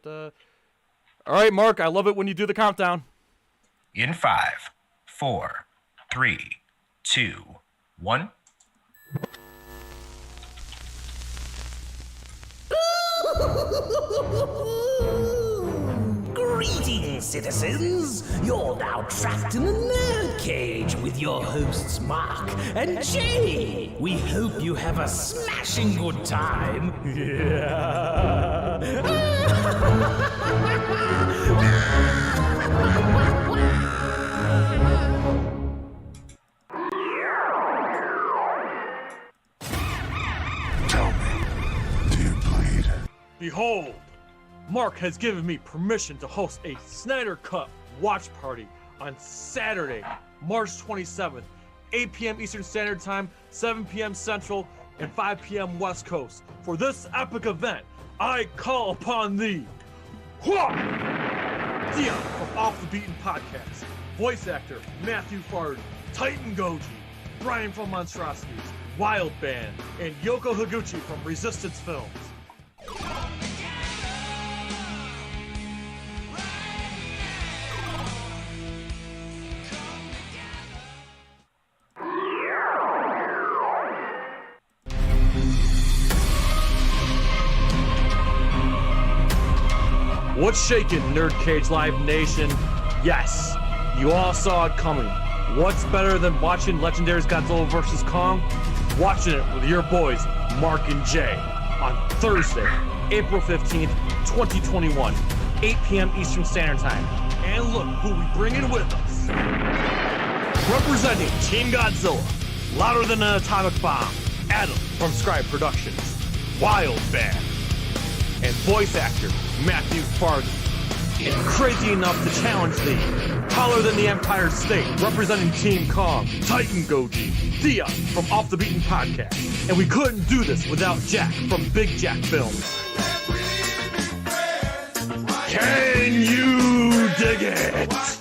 All right, Mark, I love it when you do the countdown. In 5, 4, 3, 2, 1. Greetings, citizens! You're now trapped in the nerd cage with your hosts Mark and Jay. We hope you have a smashing good time. Tell me, do you bleed? Behold, Mark has given me permission to host a Snyder Cut watch party on Saturday, March 27th, 8 p.m. Eastern Standard Time, 7 p.m. Central, and 5 p.m. West Coast. For this epic event, I call upon thee, Dion from Off the Beaten Podcast, voice actor Matthew Farden, Titan Goji, Brian from Monstrosities, Wild Band, and Yoko Higuchi from Resistance Films. What's shaking, NerdCage Live Nation? Yes, you all saw it coming. What's better than watching Legendary's Godzilla vs. Kong? Watching it with your boys, Mark and Jay, on Thursday, April 15th, 2021, 8 p.m. Eastern Standard Time. And look who we bringing with us. Representing Team Godzilla, louder than an atomic bomb, Adam from Scrye Productions, Wild Band, and voice actor Matthew Farden. And crazy enough to challenge thee, taller than the Empire State, representing Team Kong, Titan Goji, Thea from Off the Beaten Podcast. And we couldn't do this without Jack from Big Jack Films. Can you dig it?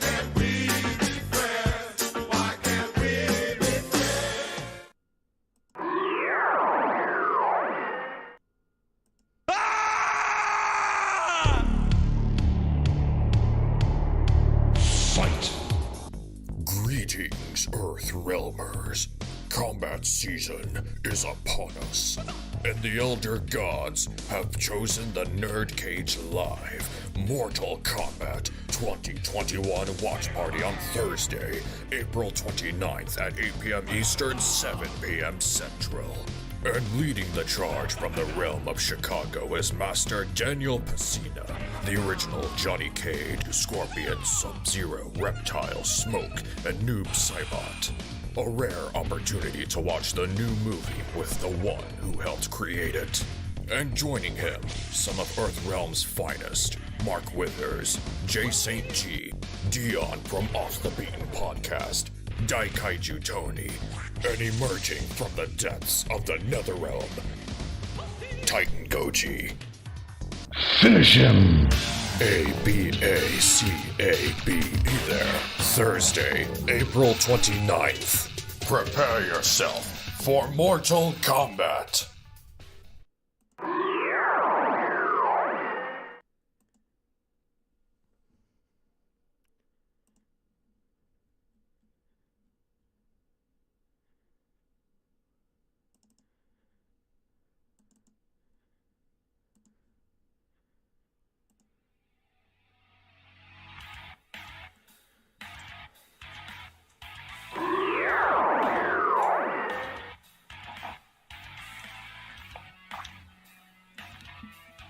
Greetings, Earth Realmers. Combat season is upon us, and the Elder Gods have chosen the NerdCage Live Mortal Kombat 2021 watch party on Thursday, April 29th at 8 p.m. Eastern, 7 p.m. Central. And leading the charge from the realm of Chicago is Master Daniel Pacina, the original Johnny Cage, Scorpion, Sub-Zero, Reptile, Smoke, and Noob Saibot. A rare opportunity to watch the new movie with the one who helped create it. And joining him, some of Earthrealm's finest, Mark Withers, Jay St. G, Dion from Off the Beaten Podcast, Daikaiju Tony, and emerging from the depths of the Netherrealm, Titan Goji. Finish him! A-B-A-C-A-B there. Thursday, April 29th. Prepare yourself for Mortal Kombat.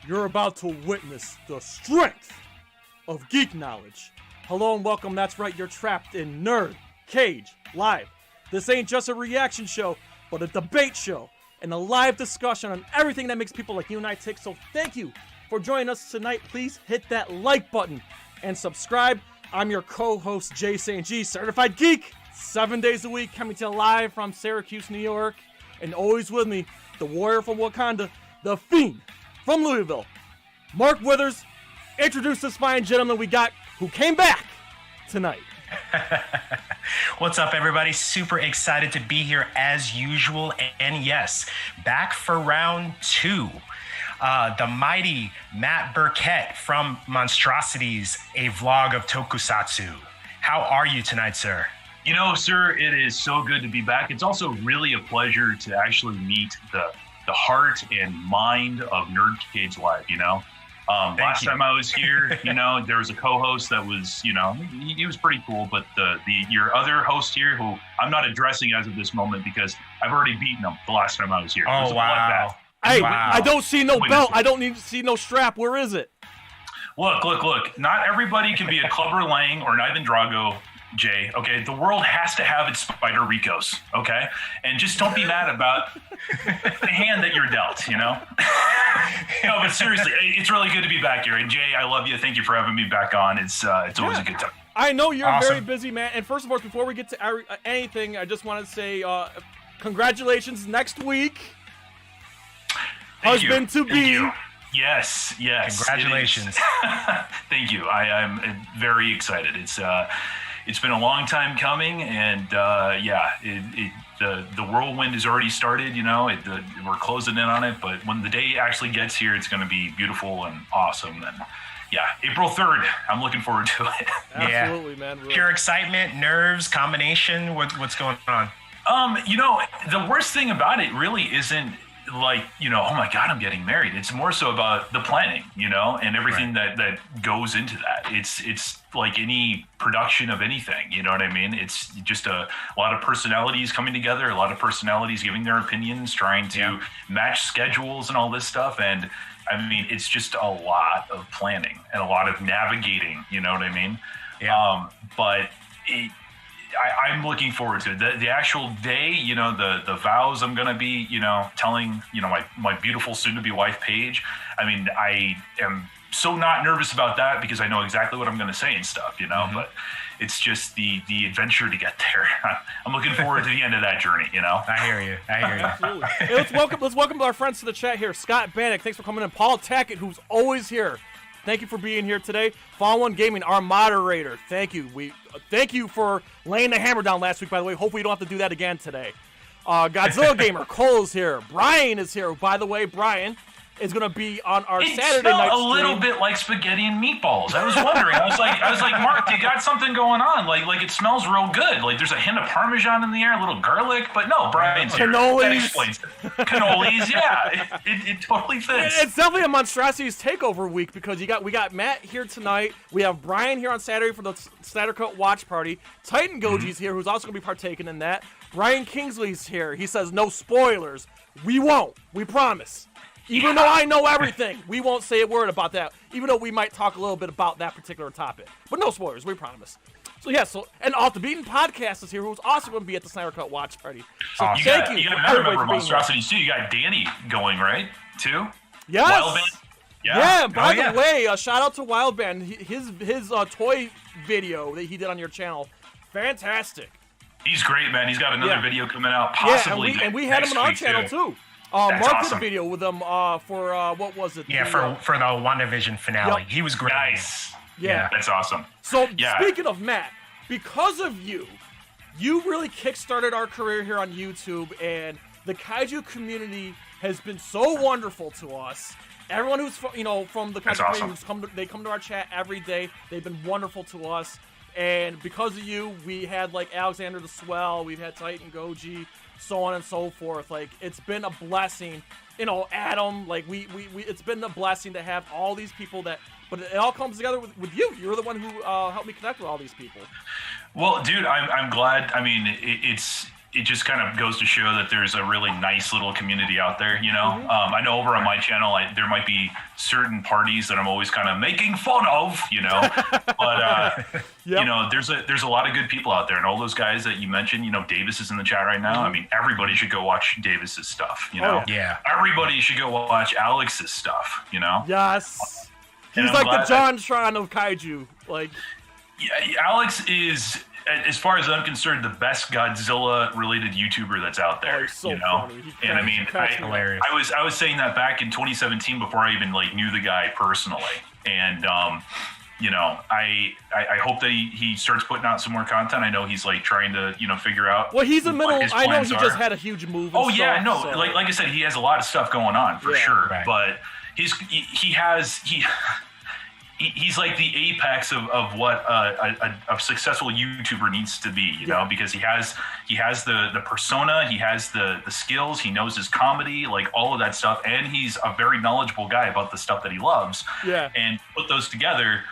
You're about to witness the strength of geek knowledge. Hello and welcome, that's right, you're trapped in NerdCage Live. This ain't just a reaction show, but a debate show and a live discussion on everything that makes people like you and I tick. So thank you for joining us tonight. Please hit that like button and subscribe. I'm your co-host, Jay St. G, certified geek, 7 days a week, coming to you live from Syracuse, New York. And always with me, the warrior from Wakanda, the Fiend from Louisville, Mark Withers. Introduce this fine gentleman we got who came back tonight. What's up, everybody? Super excited to be here as usual. And yes, back for round two. the mighty Matt Burkett from Monstrosities, a vlog of tokusatsu. How are you tonight, sir? You know, sir, it is so good to be back. It's also really a pleasure to actually meet the heart and mind of NerdCage Live, you know? Last time I was here, you know, there was a co-host that was, you know, he was pretty cool, but your other host here, who I'm not addressing as of this moment because I've already beaten him the last time I was here. Oh, wow. Hey, I don't see no belt. I don't need to see no strap. Where is it? Look. Not everybody can be a Clubber Lang or an Ivan Drago, Jay, okay? The world has to have its Spider Ricos, okay? And just don't be mad about the hand that you're dealt, you know? No, but seriously, it's really good to be back here. And Jay, I love you. Thank you for having me back on. It's always a good time. I know you're Awesome. very busy, man. And first of all, before we get to anything, I just want to say congratulations next week. Husband to be. Yes. Congratulations. Thank you. I'm very excited. It's been a long time coming, and the whirlwind has already started. You know, we're closing in on it, but when the day actually gets here, it's going to be beautiful and awesome. And yeah, April 3rd. I'm looking forward to it. Absolutely, man. Really. Pure excitement, nerves, combination. What's going on? You know, the worst thing about it really isn't like, you know, oh my God, I'm getting married. It's more so about the planning, you know, and everything that goes into that. It's like any production of anything, you know what I mean? It's just a lot of personalities coming together, a lot of personalities giving their opinions, trying to match schedules and all this stuff. And I mean, it's just a lot of planning and a lot of navigating, you know what I mean? Yeah. But I'm looking forward to it. The actual day, you know, the vows I'm going to be, you know, telling, you know, my beautiful soon-to-be wife, Paige. I mean, I am so not nervous about that because I know exactly what I'm going to say and stuff, you know, but it's just the adventure to get there. I'm looking forward to the end of that journey, you know? I hear you. Absolutely. Hey, let's welcome our friends to the chat here. Scott Bannock, thanks for coming in. Paul Tackett, who's always here. Thank you for being here today. Fall One Gaming, our moderator. Thank you. Thank you for laying the hammer down last week, by the way. Hopefully you don't have to do that again today. Godzilla Gamer, Cole is here. Brian is here. By the way, Brian is going to be on our Saturday night stream. It smelled a little bit like spaghetti and meatballs. I was wondering. I was like, Mark, you got something going on? Like it smells real good. Like there's a hint of Parmesan in the air, a little garlic, but no, Brian's here. Cannolis. That explains it. Cannolis, yeah, it totally fits. It's definitely a Monstrosities takeover week because we got Matt here tonight. We have Brian here on Saturday for the Snyder Cut watch party. Titan Goji's here, who's also going to be partaking in that. Brian Kingsley's here. He says no spoilers. We won't. We promise. Even though I know everything, we won't say a word about that, even though we might talk a little bit about that particular topic. But no spoilers, we promise. So, and Off the Beaten Podcast is here, who's also going to be at the Snyder Cut watch party. So thank you. You got another member of Monstrosities, too. You got Danny going, right, too? Yes. Wild Band? Yeah, by the way, shout out to Wild Band. His toy video that he did on your channel, fantastic. He's great, man. He's got another video coming out, possibly and we had him on our channel, too. Mark did a video with them for, what was it? Yeah, for the WandaVision finale. Yep. He was great. Nice. Yeah. That's awesome. So, speaking of Matt, because of you really kickstarted our career here on YouTube, and the Kaiju community has been so wonderful to us. Everyone who's, from the Kaiju community, they come to our chat every day. They've been wonderful to us. And because of you, we had, like, Alexander the Swell, we've had Titan Goji, so on and so forth. Like, it's been a blessing, Adam, like it's been a blessing to have all these people but it all comes together with you. You're the one who helped me connect with all these people. Well, dude, I'm glad. I mean, it just kind of goes to show that there's a really nice little community out there, you know? I know over on my channel, there might be certain parties that I'm always kind of making fun of, you know? But, you know, there's a lot of good people out there. And all those guys that you mentioned, Davis is in the chat right now. I mean, everybody should go watch Davis's stuff, you know? Yeah. Everybody should go watch Alex's stuff, you know? Yes. He's like the John Tron of Kaiju. Like, yeah, Alex is, as far as I'm concerned, the best Godzilla-related YouTuber that's out there. He's so you know, funny. And I mean, hilarious. I was saying that back in 2017 before I even knew the guy personally, and I hope that he starts putting out some more content. I know he's trying to figure out. Well, he's in the middle. I know he are. just had a huge move. Like I said, he has a lot of stuff going on for sure, right. But. He's like the apex of what a successful YouTuber needs to be, you know, because he has the persona, he has the skills, he knows his comedy, like all of that stuff, and he's a very knowledgeable guy about the stuff that he loves. Yeah. And put those together,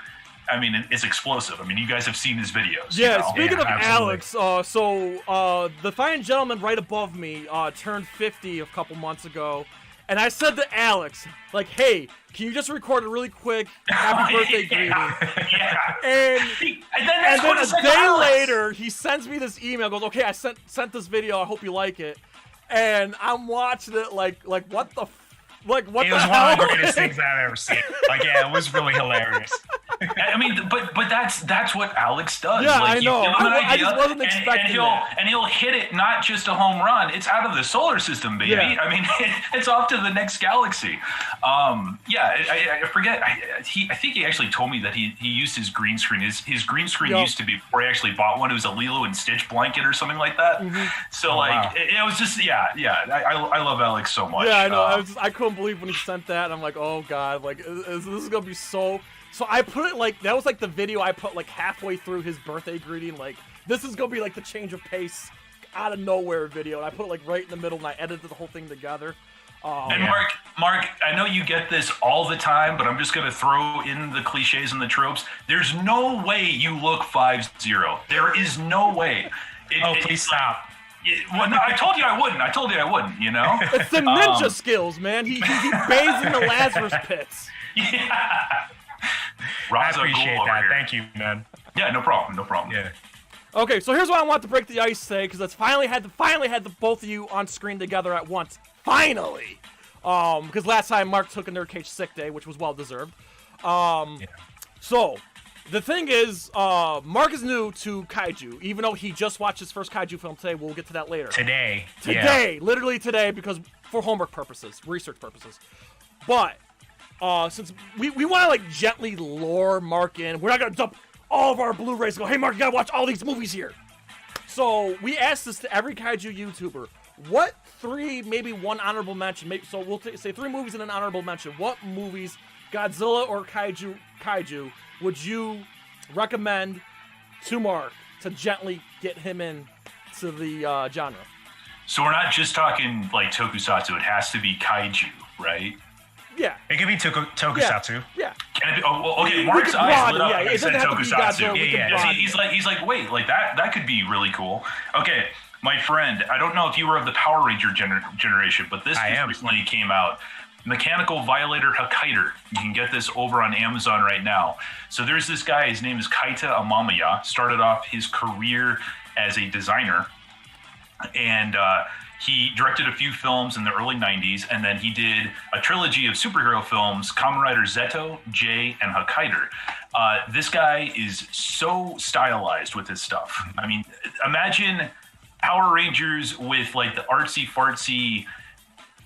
I mean, it's explosive. I mean, you guys have seen his videos. Yeah, you know? Speaking of Alex, the fine gentleman right above me turned 50 a couple months ago. And I said to Alex, like, hey, can you just record a really quick happy birthday greeting? And then a day later, he sends me this email, goes, okay, I sent this video, I hope you like it. And I'm watching it like what the Like, what the hell? It was one of the greatest things I've ever seen. Like, yeah, it was really hilarious. I mean, but that's what Alex does. Yeah, like, I know. I just wasn't expecting that. And he'll hit it not just a home run. It's out of the solar system, baby. Yeah. I mean, it's off to the next galaxy. I forget. I think he actually told me that he used his green screen. His green screen used to be, before he actually bought one, it was a Lilo and Stitch blanket or something like that. Mm-hmm. So, it was just, I love Alex so much. Yeah, I know. I couldn't believe when he sent that. I'm like, oh, God. Like, this is going to be so... So I put it like, that was like the video I put like halfway through his birthday greeting. Like, this is going to be like the change of pace out of nowhere video. And I put it like right in the middle and I edited the whole thing together. And Mark, I know you get this all the time, but I'm just going to throw in the cliches and the tropes. There's no way you look 5'0". There is no way. Please stop. Well, no, I told you I wouldn't, you know? It's the ninja skills, man. He bathes in the Lazarus pits. Yeah. I appreciate that. Thank you, man. Yeah, no problem. Yeah. Okay, so here's what I want to break the ice today, because it's finally had the both of you on screen together at once. Finally! Because last time Mark took a NerdCage sick day, which was well deserved. So, the thing is, Mark is new to kaiju, even though he just watched his first kaiju film today. We'll get to that later. Today, literally today, because for homework purposes, research purposes. But since we want to like gently lure Mark in, we're not gonna dump all of our Blu-rays and go, hey Mark, you gotta watch all these movies here. So we asked this to every kaiju YouTuber. What three, maybe one honorable mention, so we'll say 3 movies and an honorable mention. What movies, Godzilla or kaiju, would you recommend to Mark to gently get him in to the genre? So we're not just talking like tokusatsu, it has to be kaiju, right? Yeah. It could be tokusatsu. Yeah. Can it be, okay, Mark's eyes lit up when he said tokusatsu. He's like, wait, like that could be really cool. Okay, my friend, I don't know if you were of the Power Ranger generation, but this recently came out. Mechanical Violator Hakaider. You can get this over on Amazon right now. So there's this guy, his name is Kaita Amamiya, started off his career as a designer, and he directed a few films in the early 90s, and then he did a trilogy of superhero films, Kamen Rider Zeto, J, and Hakaider. This guy is so stylized with his stuff. I mean, imagine Power Rangers with like the artsy-fartsy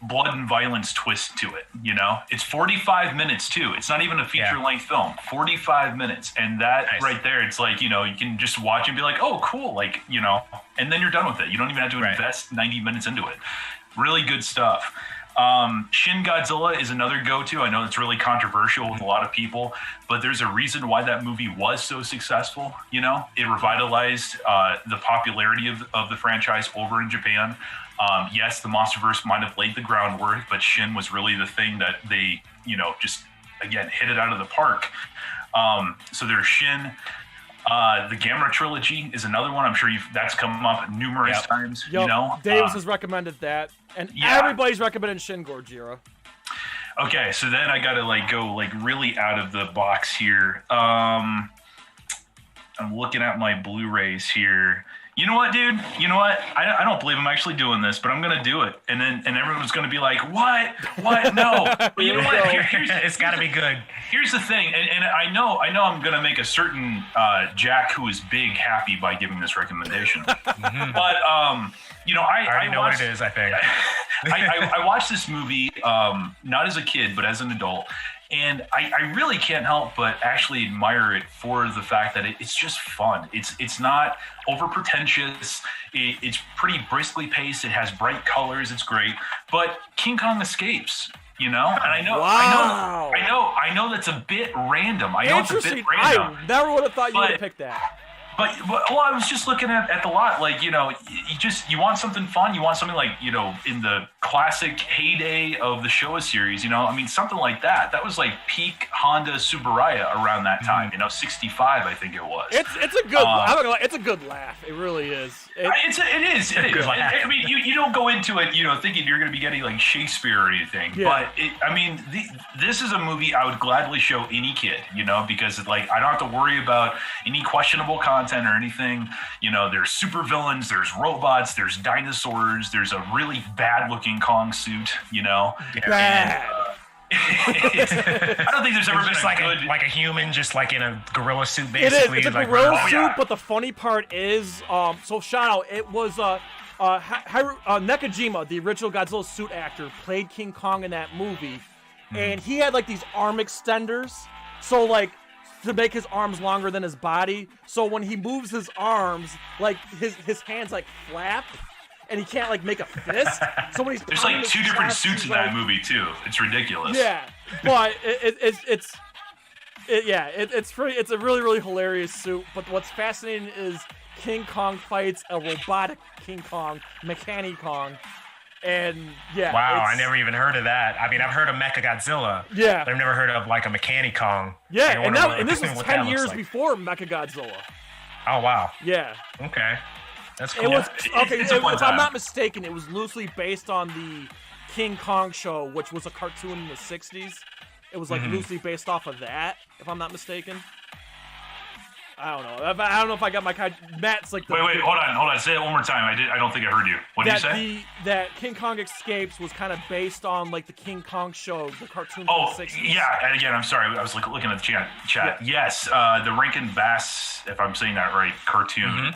blood and violence twist to it, you know? It's 45 minutes too. It's not even a feature-length film. 45 minutes. And that right there, it's like, you know, you can just watch and be like, oh, cool. Like, you know, and then you're done with it. You don't even have to invest 90 minutes into it. Really good stuff. Shin Godzilla is another go-to. I know it's really controversial with a lot of people, but there's a reason why that movie was so successful, you know? It revitalized the popularity of the franchise over in Japan. Yes, the MonsterVerse might have laid the groundwork, but Shin was really the thing that they, you know, just, again, hit it out of the park. So there's Shin. The Gamera trilogy is another one. I'm sure that's come up numerous times, you know? Davis has recommended that, and everybody's recommended Shin Gojira. Okay, so then I gotta go really out of the box here. I'm looking at my Blu-rays here. You know what, dude? You know what? I don't believe I'm actually doing this, but I'm gonna do it, and everyone's gonna be like, "What? No." But you know what? It's got to be good. Here's the thing, and I know I'm gonna make a certain Jack who is big happy by giving this recommendation. Mm-hmm. But you know, I already know what it is. I think I watched this movie not as a kid, but as an adult. And I really can't help but actually admire it for the fact that it's just fun. It's not over pretentious. It's pretty briskly paced. It has bright colors. It's great. But King Kong Escapes. You know, and I know, Wow. I know that's a bit random. I know it's a bit Interesting. random. I never would have thought you would have but- picked that. But well, I was just looking at the lot, like, you know, you want something fun, you want something like, you know, in the classic heyday of the Showa series, you know, I mean, something like that. That was like peak Honda Subaraya around that time, you know, 65, I think it was. It's a good. I'm not gonna lie, it's a good laugh. It really is. It is. Like, I mean, you don't go into it, you know, thinking you're going to be getting like Shakespeare or anything. Yeah. But I mean, this is a movie I would gladly show any kid, you know, because like I don't have to worry about any questionable content or anything. You know, there's super villains, there's robots, there's dinosaurs, there's a really bad looking Kong suit, you know. Bad. I don't think there's ever been just like a human, just like in a gorilla suit, It is. basically. It's a like, gorilla oh, suit, yeah. but the funny part is, so shout out, it was Nekojima, the original Godzilla suit actor, played King Kong in that movie, and he had like these arm extenders, so like to make his arms longer than his body. So when he moves his arms, like his hands like flap. And he can't like make a fist. So when he's There's like two different suits in that movie too. It's ridiculous. Yeah, but it's a really hilarious suit. But what's fascinating is King Kong fights a robotic King Kong, Mechani Kong, and yeah. Wow, I never even heard of that. I mean, I've heard of Mechagodzilla. Yeah. But I've never heard of like a Mechani Kong. Yeah, I wonder and this was what 10 that years looks like. before Mechagodzilla. Oh wow. Yeah. Okay. That's cool. It was okay. It's a fun If I'm time. not mistaken, it was loosely based on the King Kong show, which was a cartoon in the '60s. It was like loosely based off of that, if I'm not mistaken. I don't know. I don't know if I got my Matt's like. Wait, hold on. Say it one more time. I don't think I heard you. What did you say? That King Kong Escapes was kind of based on like the King Kong show, the cartoon Oh, from the '60s. yeah. And again, I'm sorry. I was looking at the chat. Yeah. Yes, the Rankin Bass, if I'm saying that right, cartoon.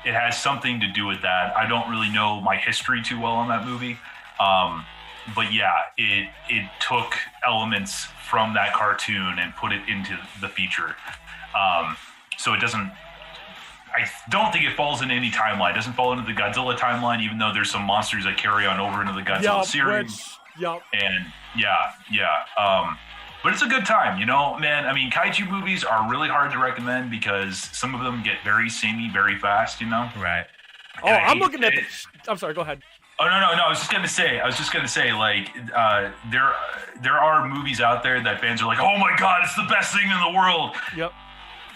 It has something to do with that. I don't really know my history too well on that movie. But yeah, it took elements from that cartoon and put it into the feature. So it doesn't, I don't think it falls into any timeline. It doesn't fall into the Godzilla timeline, even though there's some monsters that carry on over into the Godzilla series. And yeah. But it's a good time, you know, man. I mean, kaiju movies are really hard to recommend because some of them get very samey very fast, you know? Right. Oh, I'm looking at I'm sorry, go ahead. Oh, no. I was just going to say, like, there are movies out there that fans are like, oh my God, it's the best thing in the world. Yep.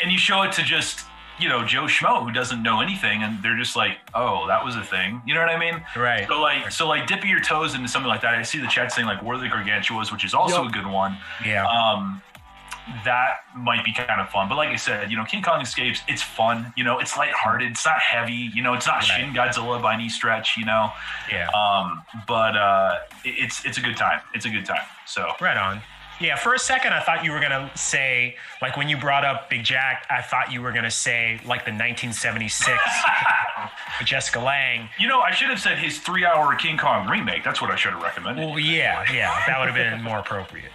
And you show it to just, you know, Joe Schmo who doesn't know anything, and they're just like, oh, that was a thing. You know what I mean? Right. So like dipping your toes into something like that. I see the chat saying like War of the Gargantuas, which is also a good one. Yeah. That might be kind of fun. But like I said, you know, King Kong Escapes, it's fun. You know, it's lighthearted. It's not heavy. You know, it's not Shin Godzilla by any stretch, you know? Yeah. But it's a good time. It's a good time. So. Right on. Yeah, for a second, I thought you were going to say, like when you brought up Big Jack, I thought you were going to say like the 1976 with Jessica Lange. You know, I should have said his 3-hour King Kong remake. That's what I should have recommended. Well, yeah, that would have been more appropriate.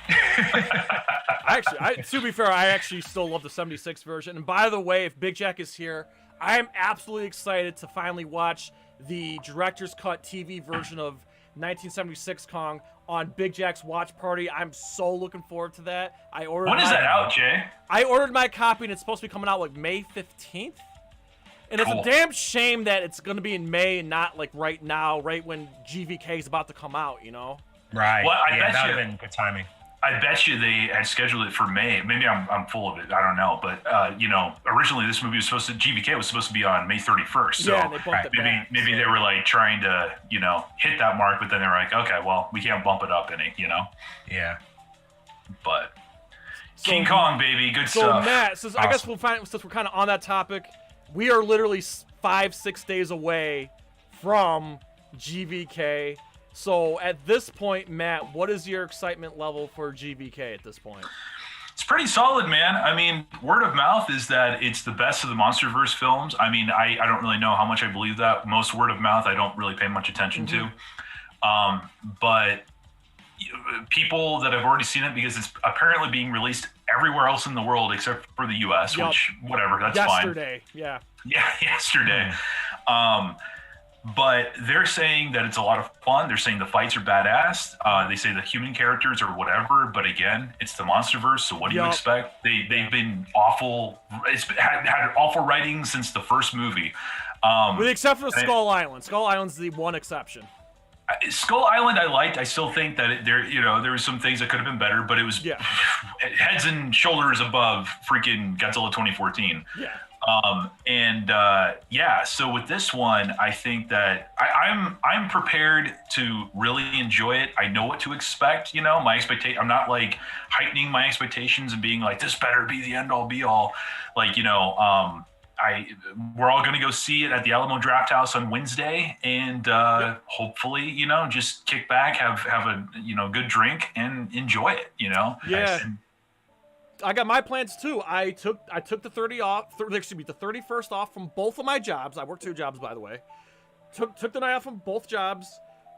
To be fair, I actually still love the 76 version. And by the way, if Big Jack is here, I am absolutely excited to finally watch the director's cut TV version of 1976 Kong on Big Jack's watch party. I'm so looking forward to that. When is that out, Jay? I ordered my copy, and it's supposed to be coming out like May 15th. And it's a damn shame that it's going to be in May and not like right now, right when GVK is about to come out, you know? Right. Well, that would have been good timing. I bet you they had scheduled it for May. Maybe I'm full of it. I don't know. But, you know, originally this movie was GVK was supposed to be on May 31st. So yeah, they bumped it back. Maybe they were like trying to, you know, hit that mark, but then they were like, okay, well, we can't bump it up any, you know? Yeah. But King Kong, baby, good stuff. So Matt, I guess we'll find, since we're kind of on that topic, we are literally 5-6 days away from GVK. So at this point, Matt, what is your excitement level for GVK at this point? It's pretty solid, man. I mean, word of mouth is that it's the best of the MonsterVerse films. I mean, I don't really know how much I believe that. Most word of mouth I don't really pay much attention to. But people that have already seen it, because it's apparently being released everywhere else in the world except for the U.S., which, whatever, that's fine. Yesterday, yeah. Yeah, yesterday. But they're saying that it's a lot of fun. They're saying the fights are badass. They say the human characters are whatever. But again, it's the MonsterVerse, so what do you expect? They've been awful. It's had awful writing since the first movie. With the exception of Skull Island. Skull Island's the one exception. Skull Island I liked. I still think that there were some things that could have been better, but it was heads and shoulders above freaking Godzilla 2014. Yeah. So with this one, I think that I'm prepared to really enjoy it. I know what to expect, my expectation. I'm not like heightening my expectations and being like, this better be the end all be all. Like, we're all going to go see it at the Alamo Draft House on Wednesday, and hopefully, just kick back, have a good drink and enjoy it. Yeah. I got my plans too. I took the 31st off from both of my jobs. I work 2 jobs, by the way. Took the night off from both jobs.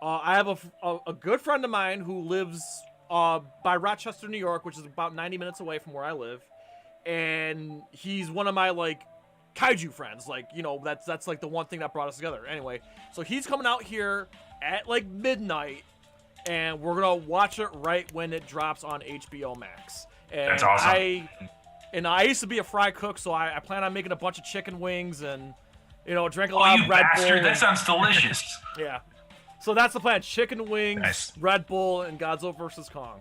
I have a good friend of mine who lives by Rochester, New York, which is about 90 minutes away from where I live, and he's one of my like kaiju friends. Like, that's like the one thing that brought us together. Anyway, so he's coming out here at like midnight, and we're gonna watch it right when it drops on HBO Max. And that's awesome. I used to be a fry cook, so I plan on making a bunch of chicken wings and, drink a lot of Red bastard. Bull. That sounds delicious. Yeah. So that's the plan. Chicken wings, nice. Red Bull, and Godzilla vs. Kong.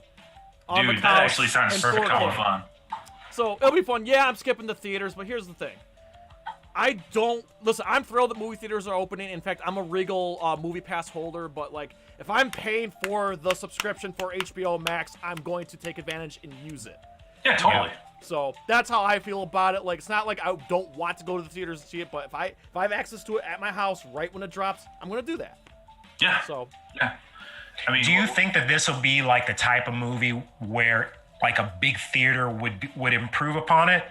Dude, that actually sounds perfect combo fun. So it'll be fun. Yeah, I'm skipping the theaters, but here's the thing. Listen, I'm thrilled that movie theaters are opening. In fact, I'm a Regal movie pass holder, but like, if I'm paying for the subscription for HBO Max, I'm going to take advantage and use it. Yeah, totally. So that's how I feel about it. Like, it's not like I don't want to go to the theaters and see it, but if I have access to it at my house right when it drops, I'm going to do that. Yeah. So. Yeah. I mean, do you think that this will be like the type of movie where like a big theater would improve upon it?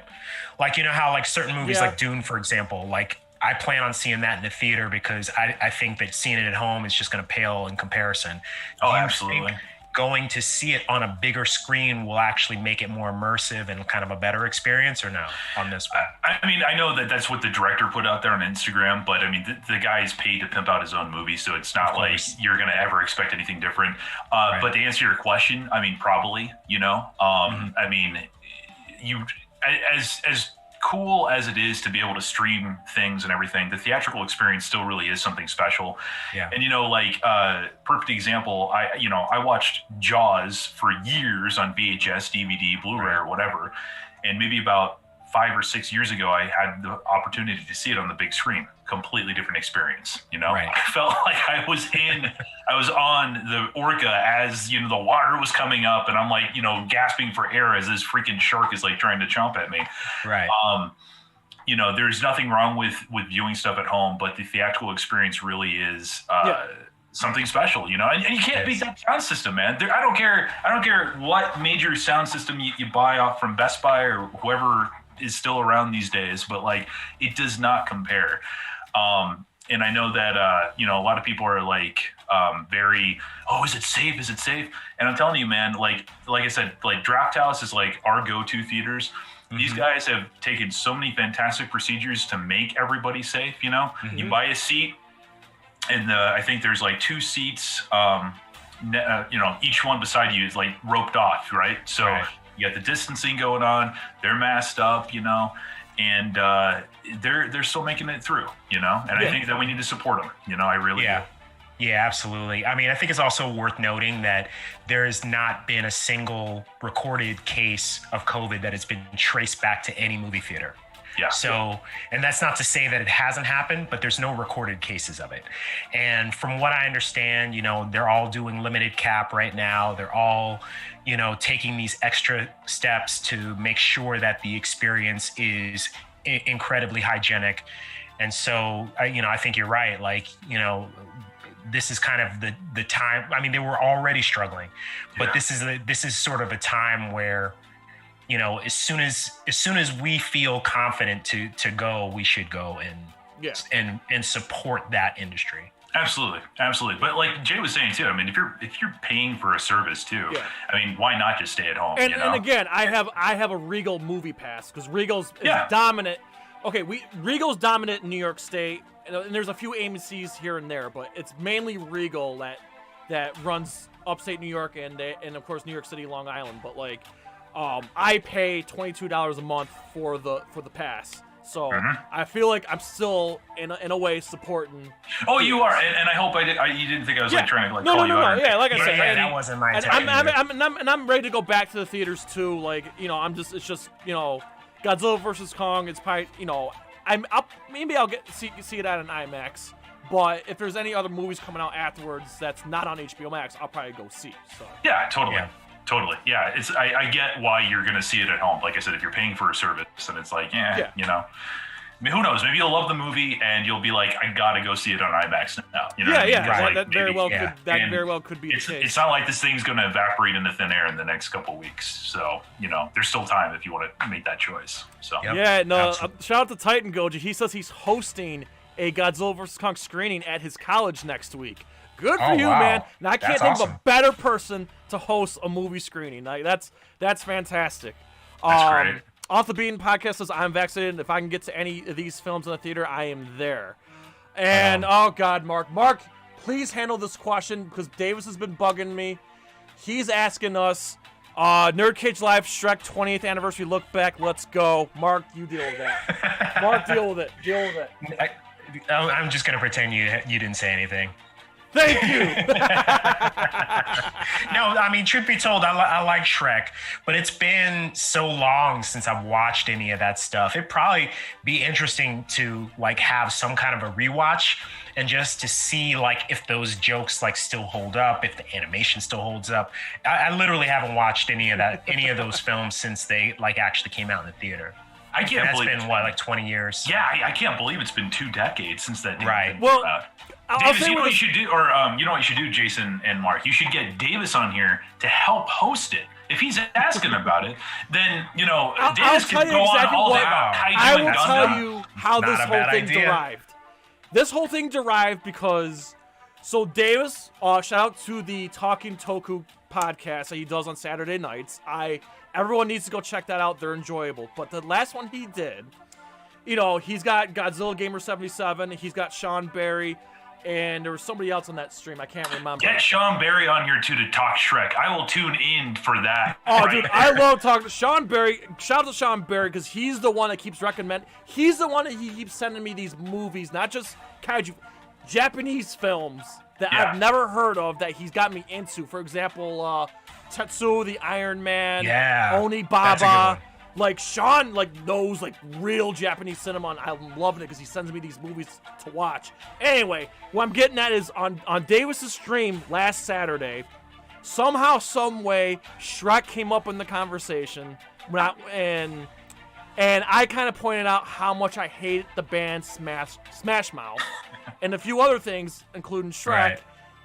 Like, how like certain movies like Dune, for example, like I plan on seeing that in the theater because I think that seeing it at home is just going to pale in comparison. Oh, absolutely. Going to see it on a bigger screen will actually make it more immersive and kind of a better experience, or no, on this one? I mean, I know that that's what the director put out there on Instagram, but I mean, the guy is paid to pimp out his own movie, so it's not like you're going to ever expect anything different. Right. But to answer your question, I mean, probably, I mean, as cool as it is to be able to stream things and everything, the theatrical experience still really is something special. Yeah. And perfect example, I watched Jaws for years on VHS, DVD, Blu-ray, or whatever, and maybe about 5 or 6 years ago, I had the opportunity to see it on the big screen. Completely different experience, Right. I felt like I was on the Orca as, the water was coming up, and I'm like, gasping for air as this freaking shark is like trying to chomp at me. Right. There's nothing wrong with viewing stuff at home, but the theatrical experience really is something special, and you can't beat that sound system, man. I don't care what major sound system you buy off from Best Buy or whoever is still around these days, but like, it does not compare. And I know that, a lot of people are like, is it safe? Is it safe? And I'm telling you, man, like I said, like Draft House is like our go-to theaters. Mm-hmm. These guys have taken so many fantastic procedures to make everybody safe. Mm-hmm. You buy a seat, and I think there's like 2 seats, each one beside you is like roped off, right? So you got the distancing going on, they're masked up, and they're still making it through, and I think that we need to support them, I really do. Yeah, absolutely. I mean, I think it's also worth noting that there has not been a single recorded case of COVID that has been traced back to any movie theater. Yeah. So, and that's not to say that it hasn't happened, but there's no recorded cases of it. And from what I understand, they're all doing limited cap right now. They're all, taking these extra steps to make sure that the experience is incredibly hygienic. And so, I think you're right. Like, this is kind of the time. I mean, they were already struggling, but this is sort of a time where, as soon as we feel confident to go, we should go and support that industry. Absolutely. But like Jay was saying too, I mean, if you're paying for a service too, I mean, why not just stay at home? And again, I have a Regal movie pass because Regal's is dominant okay, Regal's dominant in New York State, and there's a few AMC's here and there, but it's mainly Regal that runs upstate New York and of course New York City, Long Island. But like, I pay $22 a month for the pass. So I feel like I'm still in a way supporting. Oh, you are, and I hope you didn't think I was like trying to like no, call you out. Yeah, like I said, that wasn't my intention. I'm ready to go back to the theaters too. Like, you know, it's just you know, Godzilla vs Kong. It's probably, you know, maybe I'll see it at an IMAX. But if there's any other movies coming out afterwards that's not on HBO Max, I'll probably go see. So yeah, totally. Yeah. Totally. Yeah. I get why you're going to see it at home. Like I said, if you're paying for a service and it's like, you know, I mean, who knows? Maybe you'll love the movie and you'll be like, I got to go see it on IMAX now. You know that very well could be the case. It's not like this thing's going to evaporate into thin air in the next couple of weeks. So, you know, there's still time if you want to make that choice. So, shout out to Titan Goji. He says he's hosting a Godzilla vs. Kong screening at his college next week. Good for you, man. Now, I can't think of a better person to host a movie screening. Like, that's fantastic. That's great. Off the Beaten podcast says, I'm vaccinated. If I can get to any of these films in the theater, I am there. And, oh, God, Mark, please handle this question because Davis has been bugging me. He's asking us, NerdCage Live Shrek 20th anniversary look back. Let's go. Mark, you deal with that. Mark, deal with it. I'm just going to pretend you didn't say anything. Thank you. No, I mean, truth be told, I like Shrek, but it's been so long since I've watched any of that stuff. It'd probably be interesting to like have some kind of a rewatch and just to see like if those jokes like still hold up, if the animation still holds up. I literally haven't watched any of those films since they like actually came out in the theater. I can't believe it's been like 20 years. Yeah, I can't believe it's been 2 decades since that. Right. Well, Davis, you know what you should do, or you know what you should do, Jason and Mark. You should get Davis on here to help host it. If he's asking about it, then you know Davis can go on all day about kaiju I and will Gundam. tell you how this whole thing idea. derived. This whole thing derived because Davis, shout out to the Talking Toku podcast that he does on Saturday nights. Everyone needs to go check that out. They're enjoyable. But the last one he did, you know, he's got Godzilla Gamer 77. He's got Sean Barry. And there was somebody else on that stream. I can't remember. Get Sean Barry on here too to talk Shrek. I will tune in for that. Oh, dude, I love talking to Sean Barry. Shout out to Sean Barry because he's the one that keeps recommending. He's the one that he keeps sending me these movies, not just kaiju, Japanese films that I've never heard of that he's got me into. For example, Tetsuo the Iron Man, Onibaba. Like Sean knows real Japanese cinema, and I'm loving it because he sends me these movies to watch. Anyway, what I'm getting at is on Davis's stream last Saturday, somehow, some way, Shrek came up in the conversation, and I kind of pointed out how much I hate the band Smash Mouth, and a few other things, including Shrek. Right.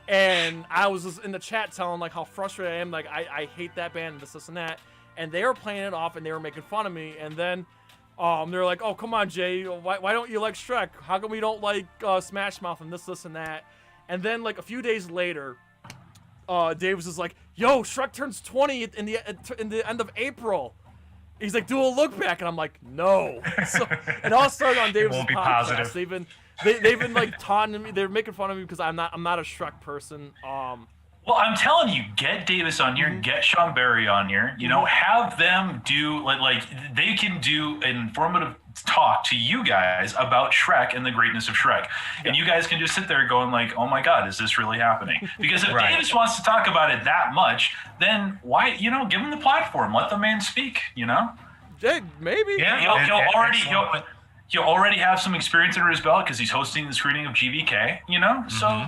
And I was just in the chat telling how frustrated I am. I hate that band, and this and that. And they were playing it off, and they were making fun of me. And then they were like, "Oh, come on, Jay. Why don't you like Shrek? How come we don't like Smash Mouth and this, and that?" And then a few days later, Davis is like, "Yo, Shrek turns 20 in the end of April." He's like, "Do a look back," and I'm like, "No." So it all started on Davis's podcast. Positive. They've been taunting me. They're making fun of me because I'm not a Shrek person. Well, I'm telling you, get Davis on here, get Sean Barry on here, you know, have them do, they can do an informative talk to you guys about Shrek and the greatness of Shrek. And you guys can just sit there going oh my God, is this really happening? Because if Davis wants to talk about it that much, then why, give him the platform, let the man speak, Jay, maybe. Yeah, he'll already have some experience under his belt because he's hosting the screening of GVK, so.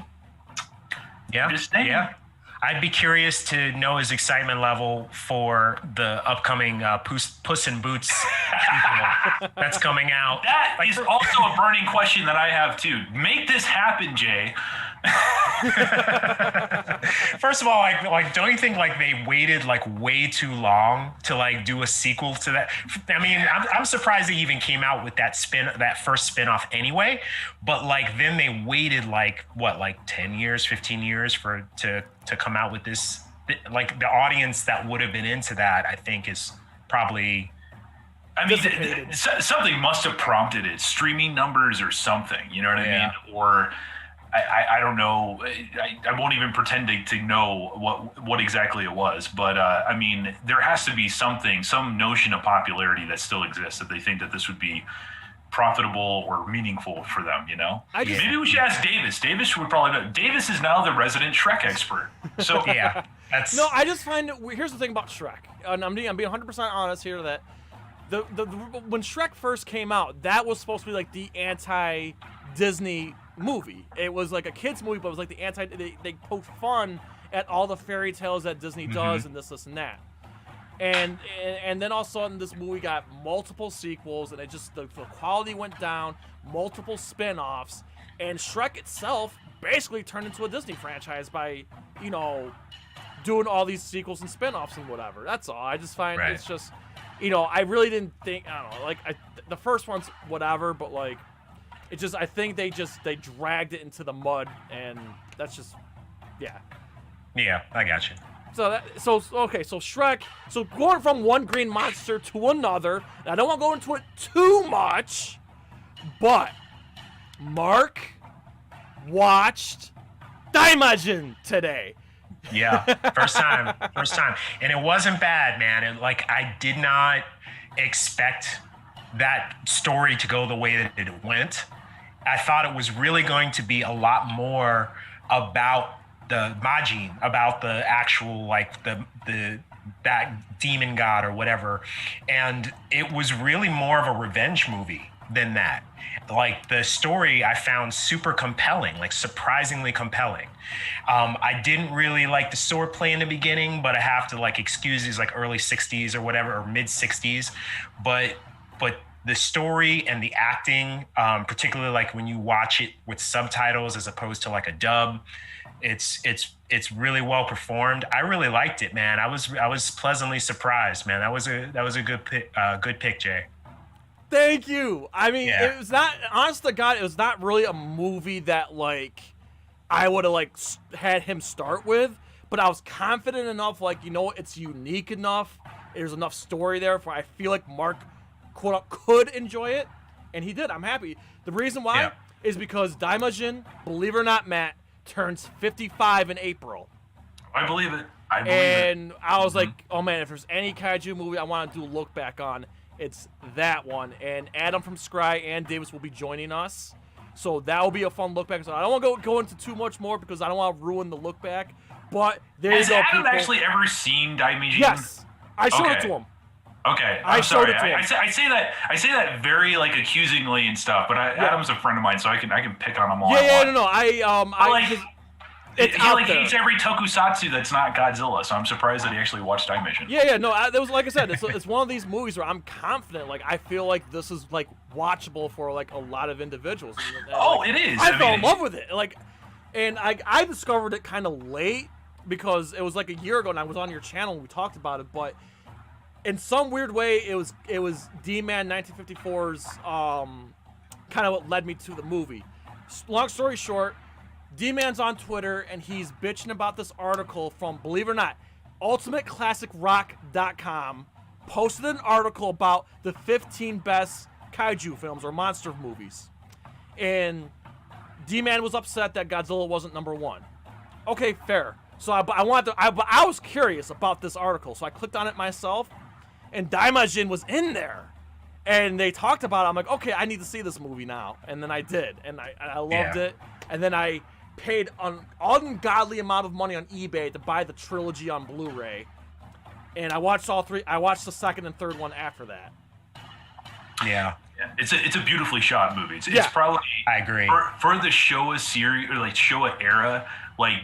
Yeah, just saying. Yeah. I'd be curious to know his excitement level for the upcoming Puss in Boots sequel that's coming out. That is also a burning question that I have too. Make this happen, Jay. First of all, don't you think they waited way too long to do a sequel to that? I mean, I'm surprised they even came out with that first spinoff anyway. But then they waited 10 years, 15 years to come out with this. The audience that would have been into that, I think, is probably I mean, dissipated. something must have prompted it, streaming numbers or something. You know what I mean? Or I don't know. I won't even pretend to know what exactly it was. But I mean, there has to be something, some notion of popularity that still exists that they think that this would be profitable or meaningful for them. You know? Maybe we should ask Davis. Davis would probably know. Davis is now the resident Shrek expert. So yeah, that's No, I just find here's the thing about Shrek, and I'm being 100% honest here that the when Shrek first came out, that was supposed to be like the anti-Disney movie. It was like a kids movie, but it was like the anti. They poke fun at all the fairy tales that Disney does and this and that. And then all of a sudden this movie got multiple sequels, and it just the quality went down, multiple spin-offs, and Shrek itself basically turned into a Disney franchise by, you know, doing all these sequels and spin-offs and whatever. That's all. I just find it's just, you know, I really didn't think, I don't know, like the first one's whatever, but like it just, I think they dragged it into the mud, and that's just, yeah. Yeah, I got you. So Shrek. So going from one green monster to another. And I don't want to go into it too much, but Mark watched Domination today. Yeah, first time, and it wasn't bad, man. I did not expect that story to go the way that it went. I thought it was really going to be a lot more about the Majin, about the actual that demon god or whatever, and it was really more of a revenge movie than that. Like, the story I found super compelling, like surprisingly compelling. I didn't really like the swordplay in the beginning, but I have to excuse these early 60s or whatever, or mid 60s, but the story and the acting, particularly when you watch it with subtitles as opposed to a dub, it's really well performed. I really liked it, man. I was pleasantly surprised, man. That was a good pick, Jay. Thank you. I mean, It was not, honest to God, it was not really a movie that I would have had him start with, but I was confident enough, it's unique enough. There's enough story there for I feel like Mark could enjoy it, and he did. I'm happy. The reason why is because Domination, believe it or not, Matt, turns 55 in April. I believe it. And I was like, oh man, if there's any kaiju movie I want to do a look back on, it's that one. And Adam from Scrye and Davis will be joining us, so that will be a fun look back. So I don't want to go into too much more because I don't want to ruin the look back. But there you go. Has Adam actually ever seen Domination? Yes, I showed it to him. Okay, I'm sorry. I say that very accusingly and stuff, but Adam's a friend of mine, so I can pick on him all. He hates every tokusatsu that's not Godzilla, so I'm surprised that he actually watched Domination. That was like I said, it's one of these movies where I'm confident, I feel like this is watchable for a lot of individuals. It is. I fell in love with it, and I discovered it kind of late because it was a year ago, and I was on your channel and we talked about it, but in some weird way, it was D-Man 1954's kind of what led me to the movie. Long story short, D-Man's on Twitter, and he's bitching about this article from, believe it or not, UltimateClassicRock.com, posted an article about the 15 best kaiju films or monster movies. And D-Man was upset that Godzilla wasn't number one. Okay, fair. So I was curious about this article, so I clicked on it myself, and Domination was in there. And they talked about it. I'm like, okay, I need to see this movie now. And then I did, and I loved it. And then I paid an ungodly amount of money on eBay to buy the trilogy on Blu-ray. And I watched all three. I watched the second and third one after that. Yeah, it's a beautifully shot movie. It's probably, I agree, for the Showa series or Showa era.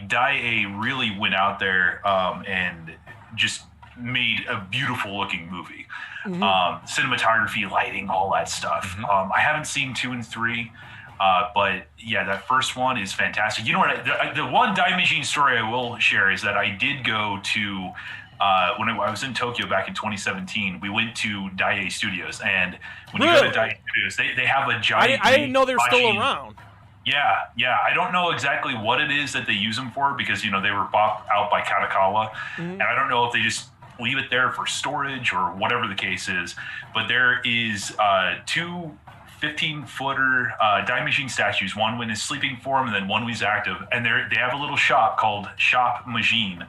Dai really went out there and just made a beautiful looking movie. Cinematography, lighting, all that stuff. I haven't seen 2 and 3. But yeah, that first one is fantastic. You know what? The one Domination story I will share is that I did go to when I was in Tokyo back in 2017. We went to Dai Studios, and when you go to Dai Studios, they have a giant. I didn't know they were still around. Yeah. I don't know exactly what it is that they use them for because they were bought out by Katakawa, and I don't know if they just leave it there for storage or whatever the case is. But there is 2 15-footer Time Machine statues, one when he's sleeping form and then one when he's active. And they have a little shop called Shop Machine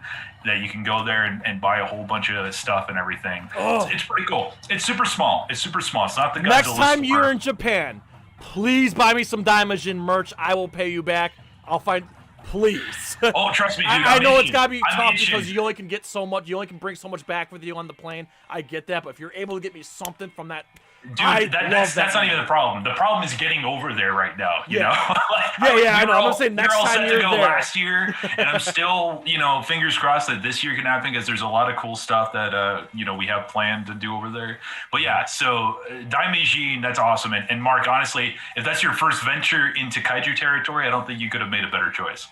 that you can go there and buy a whole bunch of stuff and everything. Oh. It's pretty cool. It's super small. It's not the Godzilla Next time store. you're in Japan, please buy me some Daimajin merch. I will pay you back. I'll find... Please. Oh, trust me, dude. I know it's gotta be I'm tough Asian. because you only can get so much. You only can bring so much back with you on the plane. I get that, but if you're able to get me something from that, Dude, that's not even the problem. The problem is getting over there right now. You know, I know. I'm gonna say next time you're there. Last year, and I'm still, fingers crossed that this year can happen because there's a lot of cool stuff that we have planned to do over there. But yeah, so Daimajin, that's awesome. And Mark, honestly, if that's your first venture into kaiju territory, I don't think you could have made a better choice.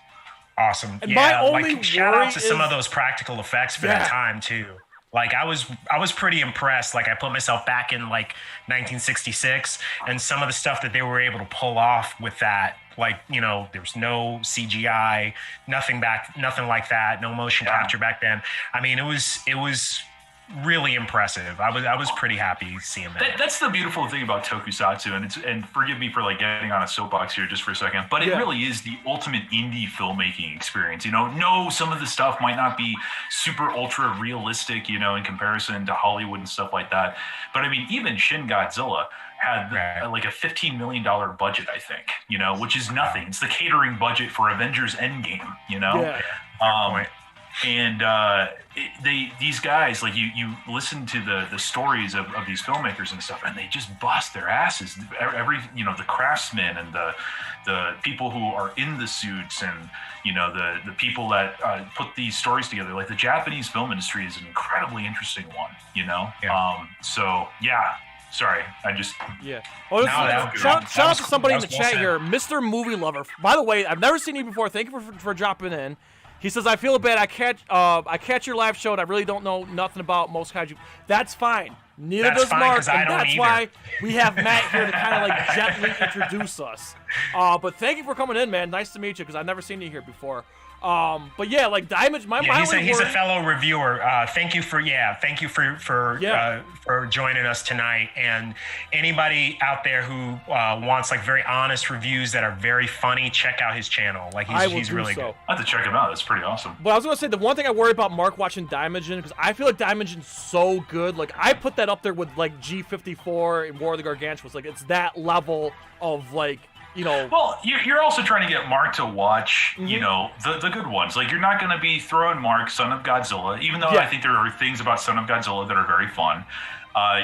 Awesome. And my only shout worry out to some is- of those practical effects for that time too. Like I was pretty impressed. Like I put myself back in like 1966 and some of the stuff that they were able to pull off with that. Like, there's no CGI, nothing like that, no motion capture back then. I mean, it was really impressive. I was pretty happy seeing that. That's the beautiful thing about tokusatsu, and forgive me for like getting on a soapbox here just for a second, but it really is the ultimate indie filmmaking experience. No, some of the stuff might not be super ultra realistic, in comparison to Hollywood and stuff like that. But I mean, even Shin Godzilla had like a $15 million budget, I think, which is nothing. It's the catering budget for Avengers Endgame, And these guys, like you listen to the stories of these filmmakers and stuff, and they just bust their asses. Every the craftsmen and the people who are in the suits and the people that put these stories together. Like the Japanese film industry is an incredibly interesting one. So yeah. Sorry, I just... Yeah. Oh, shout out to somebody in the chat here, Mr. Movie Lover. By the way, I've never seen you before. Thank you for dropping in. He says, I feel bad. I catch your live show, and I really don't know nothing about most kaiju. That's fine. Neither does Mark, and that's why we have Matt here to kind of like gently introduce us. But thank you for coming in, man. Nice to meet you, because I've never seen you here before. But yeah, like Diamond, he's a fellow reviewer. Thank you for joining us tonight. And anybody out there who wants like very honest reviews that are very funny, check out his channel. Like he's really good. I have to check him out. That's pretty awesome. But I was gonna say the one thing I worry about Mark watching Daimajin, because I feel like Daimajin's so good. Like I put that up there with like G54 and War of the Gargantuas. Like it's that level of like. Well, you're also trying to get Mark to watch, the good ones. Like, you're not going to be throwing Mark Son of Godzilla, even though I think there are things about Son of Godzilla that are very fun.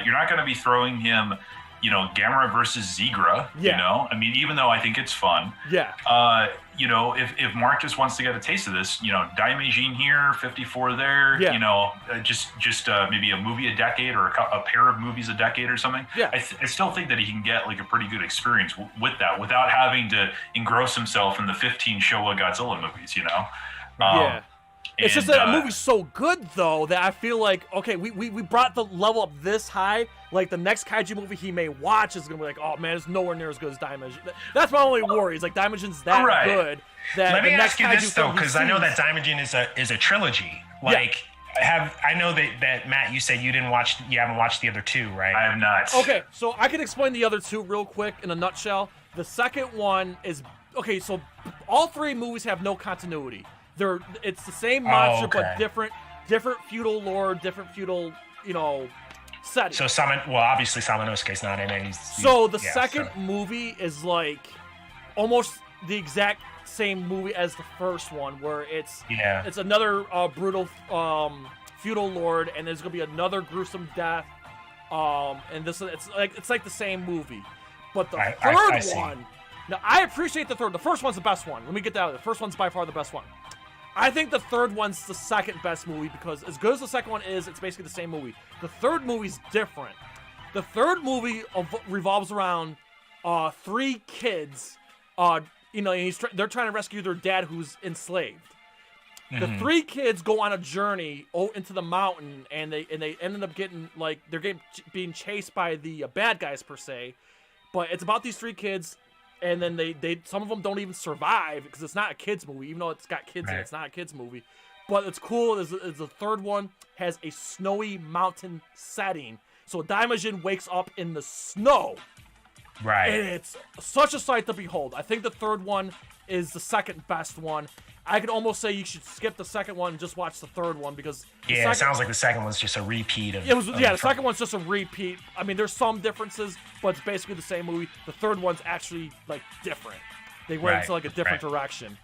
You're not going to be throwing him, Gamera versus Zigra, I mean, even though I think it's fun. Yeah. If Mark just wants to get a taste of this, Daimajin here, 54 there, just maybe a movie a decade or a pair of movies a decade or something. Yeah. I still think that he can get like a pretty good experience with that without having to engross himself in the 15 Showa Godzilla movies, Yeah. It's just that a movie's so good, though, that I feel like, okay, we brought the level up this high. Like, the next kaiju movie he may watch is going to be like, oh, man, it's nowhere near as good as Daimajin. That's my only worry. Is like, Daimajin's that good that Let me the next ask you kaiju this, though, because I know that Daimajin is a trilogy. Like, I know that, Matt, you said you haven't watched the other two, right? I have not. Okay, so I can explain the other two real quick in a nutshell. The second one is, okay, so all three movies have no continuity. It's the same monster, but different feudal lore, different feudal, setting. So obviously Samanosuke's not in it. So the second movie is like almost the exact same movie as the first one, where it's another brutal feudal lord, and there's gonna be another gruesome death. And it's like the same movie, but the third one. Now I appreciate the third. The first one's the best one. Let me get that out. The first one's by far the best one. I think the third one's the second best movie because as good as the second one is, it's basically the same movie. The third movie's different. The third movie revolves around 3 kids. And they're trying to rescue their dad who's enslaved. The 3 kids go on a journey into the mountain, and they ended up getting being chased by the bad guys per se. But it's about these 3 kids. And then they some of them don't even survive because it's not a kids movie, even though it's got kids in it. It's not a kids movie. But it's cool is the third one has a snowy mountain setting. So Daimajin wakes up in the snow. Right. And it's such a sight to behold. I think the third one is the second best one. I could almost say you should skip the second one and just watch the third one because it sounds like the second one's just a repeat of. The second one's just a repeat. I mean, there's some differences, but it's basically the same movie. The third one's actually like different. They went into like a different direction.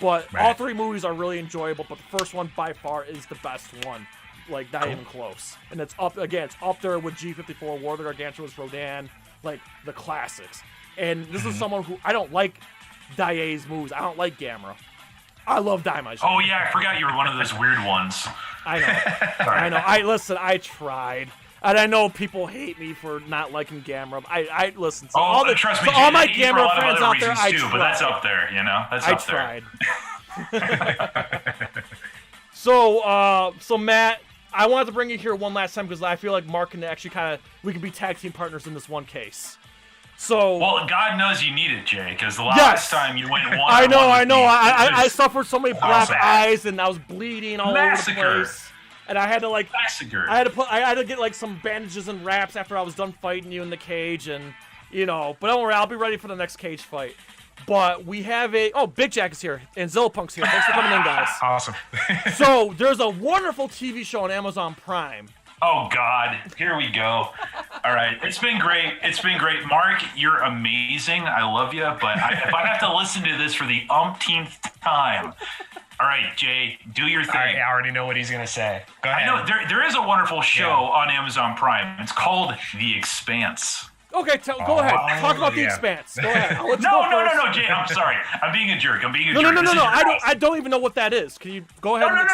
But all three movies are really enjoyable. But the first one by far is the best one. Like not even close. And it's up It's up there with G54, War of the Gargantuans, Rodan, like the classics. And this is someone who I don't like Daiei's movies. I don't like Gamera. I love Daimajin. Oh yeah, I forgot you were one of those weird ones. I know. I know. Listen, I tried. And I know people hate me for not liking Gamera. I listen. So trust me, all my Gamera Gamera fans out there, I tried. But that's up there, you know. That's up there. I tried. So Matt, I wanted to bring you here one last time because I feel like Mark can actually we can be tag team partners in this one case. So well, God knows you need it, Jay, because the last time you went one. I know. I suffered so many black eyes and I was bleeding all over the place. And I had to I had to get like some bandages and wraps after I was done fighting you in the cage, and but don't worry, I'll be ready for the next cage fight. But we have Big Jack is here and Zillapunk's here. Thanks for coming in, guys. Awesome. So there's a wonderful TV show on Amazon Prime. Oh God, here we go. All right, it's been great. Mark, you're amazing. I love you, but if I have to listen to this for the umpteenth time. All right, Jay, do your thing. I already know what he's going to say. Go ahead. I know there is a wonderful show on Amazon Prime. It's called The Expanse. Okay, go ahead. Talk about The Expanse. Go ahead. No, Jay, I'm sorry. I'm being a jerk. No. I don't even know what that is. Can you go ahead? No.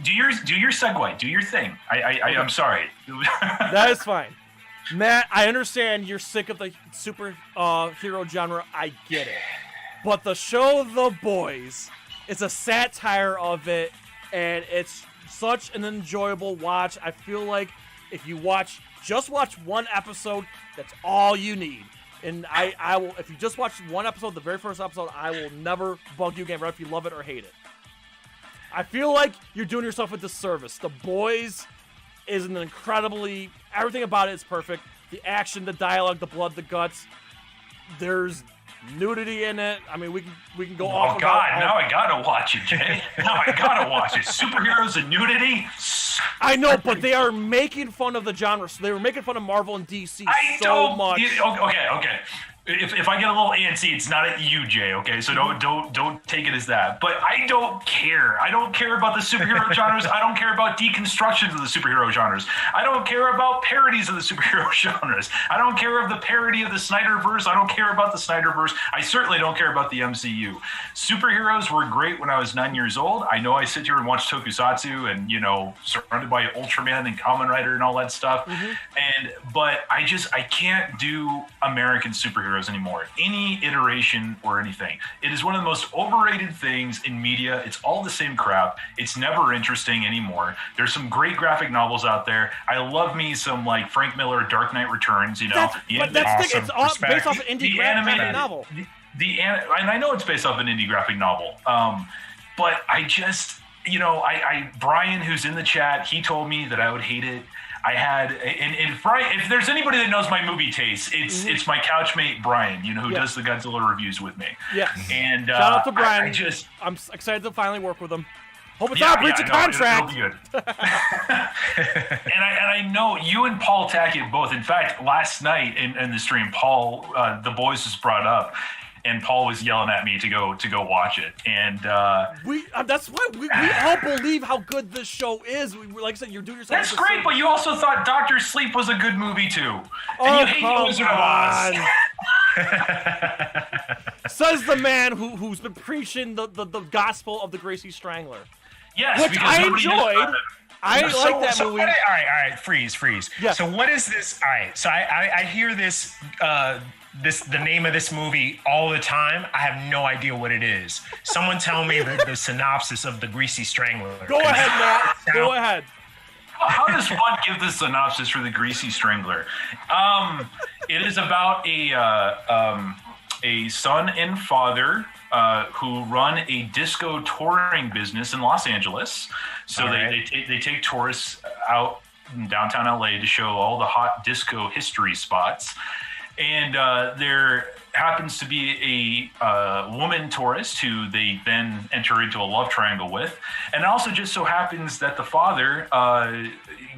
Do your segue. Do your thing. I'm sorry. That is fine. Matt, I understand you're sick of the superhero genre. I get it. But the show The Boys is a satire of it, and it's such an enjoyable watch. I feel like if you just watch one episode, that's all you need. And I will, if you just watch one episode, the very first episode, I will never bug you again, whether if you love it or hate it. I feel like you're doing yourself a disservice. The Boys is an everything about it is perfect. The action, the dialogue, the blood, the guts. There's nudity in it. I mean, we can go off. Oh God! Now I gotta watch it, Jay. Now I gotta watch it. Superheroes and nudity. I know, but they are making fun of the genre. So they were making fun of Marvel and DC much. Okay. If I get a little antsy, it's not at you, Jay. Okay, so don't take it as that. But I don't care. I don't care about the superhero genres. I don't care about deconstructions of the superhero genres. I don't care about parodies of the superhero genres. I don't care of the parody of the Snyderverse. I don't care about the Snyderverse. I certainly don't care about the MCU. Superheroes were great when I was 9 years old. I know I sit here and watch Tokusatsu and surrounded by Ultraman and Kamen Rider and all that stuff. But I can't do American superheroes anymore, any iteration or anything. It is one of the most overrated things in media. It's all the same crap. It's never interesting anymore. There's some great graphic novels out there. I love me some like Frank Miller Dark Knight Returns, It's based off an indie graphic novel. And I know it's based off an indie graphic novel. But I just, Brian, who's in the chat, he told me that I would hate it. I had, and Brian, if there's anybody that knows my movie taste, it's my couchmate Brian, who does the Godzilla reviews with me. Yeah. And shout out to Brian. I'm excited to finally work with him. Hope it's not a breach of contract. It'll be good. and I know you and Paul Tackett both. In fact, last night in the stream, Paul, The Boys was brought up. And Paul was yelling at me to go watch it, and that's why we all believe how good this show is. Like I said, you're doing yourself. That's great, but you also thought Dr. Sleep was a good movie too, and you hate Wizard of Oz. Says the man who's been preaching the gospel of the Gracie Strangler. Yes, which I enjoyed. I like that movie. All right, freeze. Yeah. So what is this? All right, so I hear this. The name of this movie all the time. I have no idea what it is. Someone tell me the synopsis of the Greasy Strangler. Go ahead, Matt. Go ahead. How does one give the synopsis for the Greasy Strangler? It is about a son and father who run a disco touring business in Los Angeles. So they take tourists out in downtown LA to show all the hot disco history spots. And there happens to be a woman tourist who they then enter into a love triangle with. And it also just so happens that the father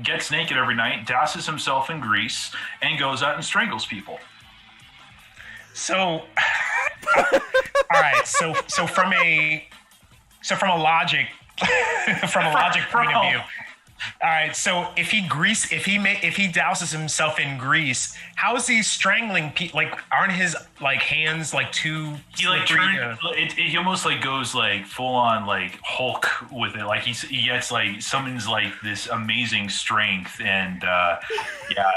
gets naked every night, douses himself in grease, and goes out and strangles people. So, all right. So from a logic point of view. All right, so if he douses himself in grease, how is he strangling people? Like, aren't his hands too? He he almost goes full on Hulk with it. He gets summons this amazing strength, and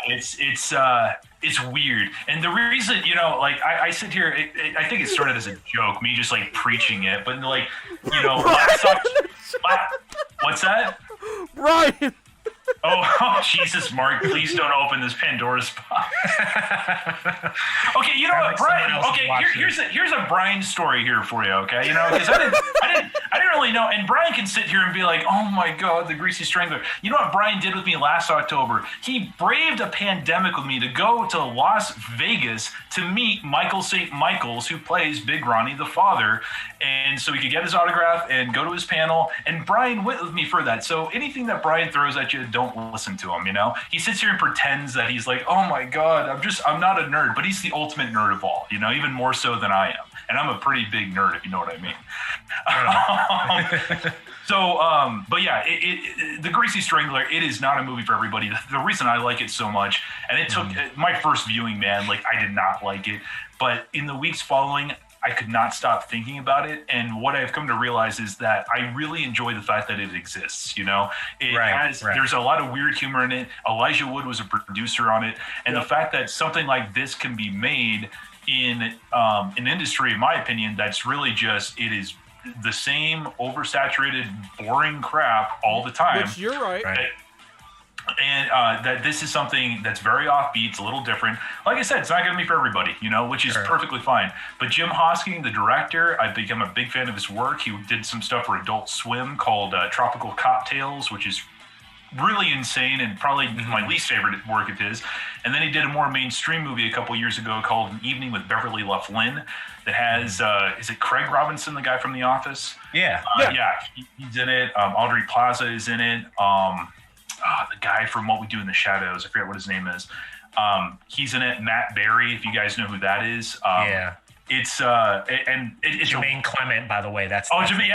it's weird. And the reason, I sit here, I think it started as a joke, me just preaching it, but what's that? Brian. Oh, Jesus, Mark! Please don't open this Pandora's box. Okay, you know what, Brian? Okay, here's a Brian story here for you. Okay, because I didn't really know. And Brian can sit here and be like, "Oh my God, the greasy strangler." You know what Brian did with me last October? He braved a pandemic with me to go to Las Vegas to meet Michael St. Michael's, who plays Big Ronnie the Father, and so he could get his autograph and go to his panel. And Brian went with me for that. So anything that Brian throws at you, don't listen to him. He sits here and pretends that he's like, "Oh my God, I'm not a nerd," but he's the ultimate nerd of all. Even more so than I am, and I'm a pretty big nerd, if you know what I mean. But yeah, the Greasy Strangler, it is not a movie for everybody. The reason I like it so much, and it took my first viewing, man, I did not like it, but in the weeks following, I could not stop thinking about it. And what I've come to realize is that I really enjoy the fact that it exists. There's a lot of weird humor in it. Elijah Wood was a producer on it. And the fact that something like this can be made in an industry, in my opinion, that's really it is the same oversaturated, boring crap all the time. Which you're right. And that this is something that's very offbeat, it's a little different. Like I said, it's not going to be for everybody, which is perfectly fine. But Jim Hosking, the director, I've become a big fan of his work. He did some stuff for Adult Swim called Tropical Cocktails, which is really insane and probably my least favorite work of his. And then he did a more mainstream movie a couple years ago called An Evening with Beverly Loughlin that has, is it Craig Robinson, the guy from The Office? Yeah. He's in it. Audrey Plaza is in it. The guy from What We Do in the Shadows, I forget what his name is. He's in it. Matt Berry, if you guys know who that is. It's Jermaine Clement, by the way. Jermaine,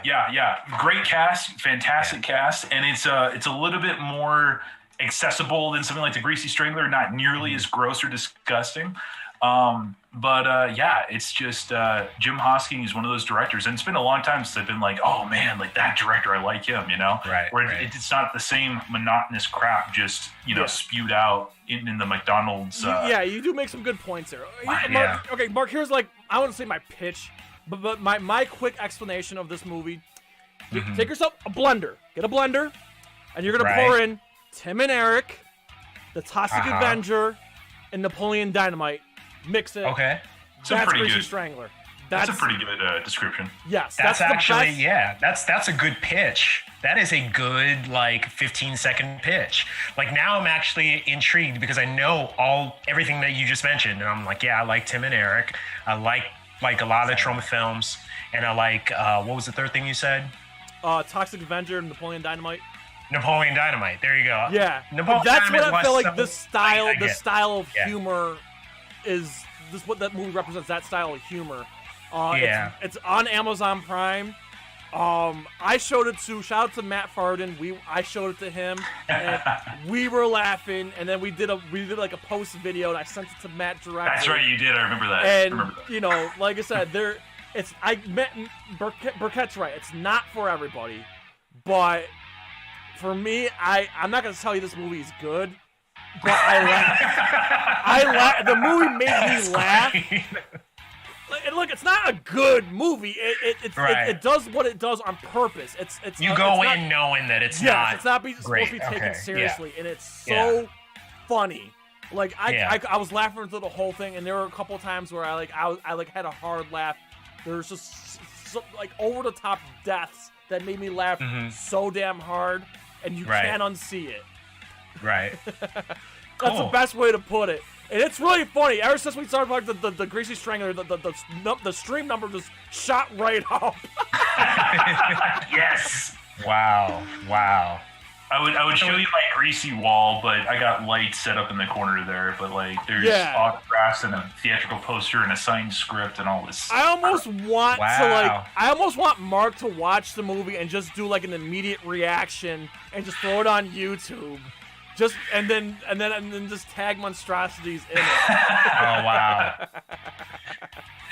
yeah. Great cast, fantastic cast, and it's a little bit more accessible than something like The Greasy Strangler. Not nearly as gross or disgusting. It's just Jim Hosking is one of those directors, and it's been a long time since I've been like, oh man, that director, I like him, It's not the same monotonous crap just spewed out in the McDonald's. You do make some good points there. Mark, okay, Mark, here's I wouldn't say my pitch, but my quick explanation of this movie. Take yourself a blender, get a blender, and you're gonna pour in Tim and Eric, the Toxic Avenger, and Napoleon Dynamite. Mix it. Okay. That's Greasy Strangler. That's a pretty good description. Yes. That's actually, that's a good pitch. That is a good 15-second pitch. Now I'm actually intrigued because I know everything that you just mentioned, and I'm like, I like Tim and Eric. I like a lot of the Troma films, and I like what was the third thing you said? Toxic Avenger and Napoleon Dynamite. Napoleon Dynamite. There you go. Yeah. Napoleon that's Dynamite what I feel like. So, the style of Yeah. humor is this. What that movie represents. That style of humor. It's on Amazon Prime. I showed it to. Shout out to Matt Farden. I showed it to him, and we were laughing. And then we did a post video, and I sent it to Matt directly. That's right, you did. I remember that. And like I said, Burkett's right. It's not for everybody, but for me, I'm not gonna tell you this movie is good, but I laughed. The movie made me laugh. And look, it's not a good movie. It does what it does on purpose. You go in knowing that it's not. It's not supposed to be taken seriously, and it's so funny. I was laughing through the whole thing, and there were a couple of times where I had a hard laugh There's just like over the top deaths that made me laugh so damn hard, and you can't unsee it. Right. That's the best way to put it. And it's really funny. Ever since we started like the Greasy Strangler, the stream number just shot right up. Yes. Wow. I would show you my greasy wall, but I got lights set up in the corner there. But like, there's autographs and a theatrical poster and a signed script and all this. I almost want I almost want Mark to watch the movie and just do like an immediate reaction and just throw it on YouTube. And then just tag Monstrosities in it. Oh wow.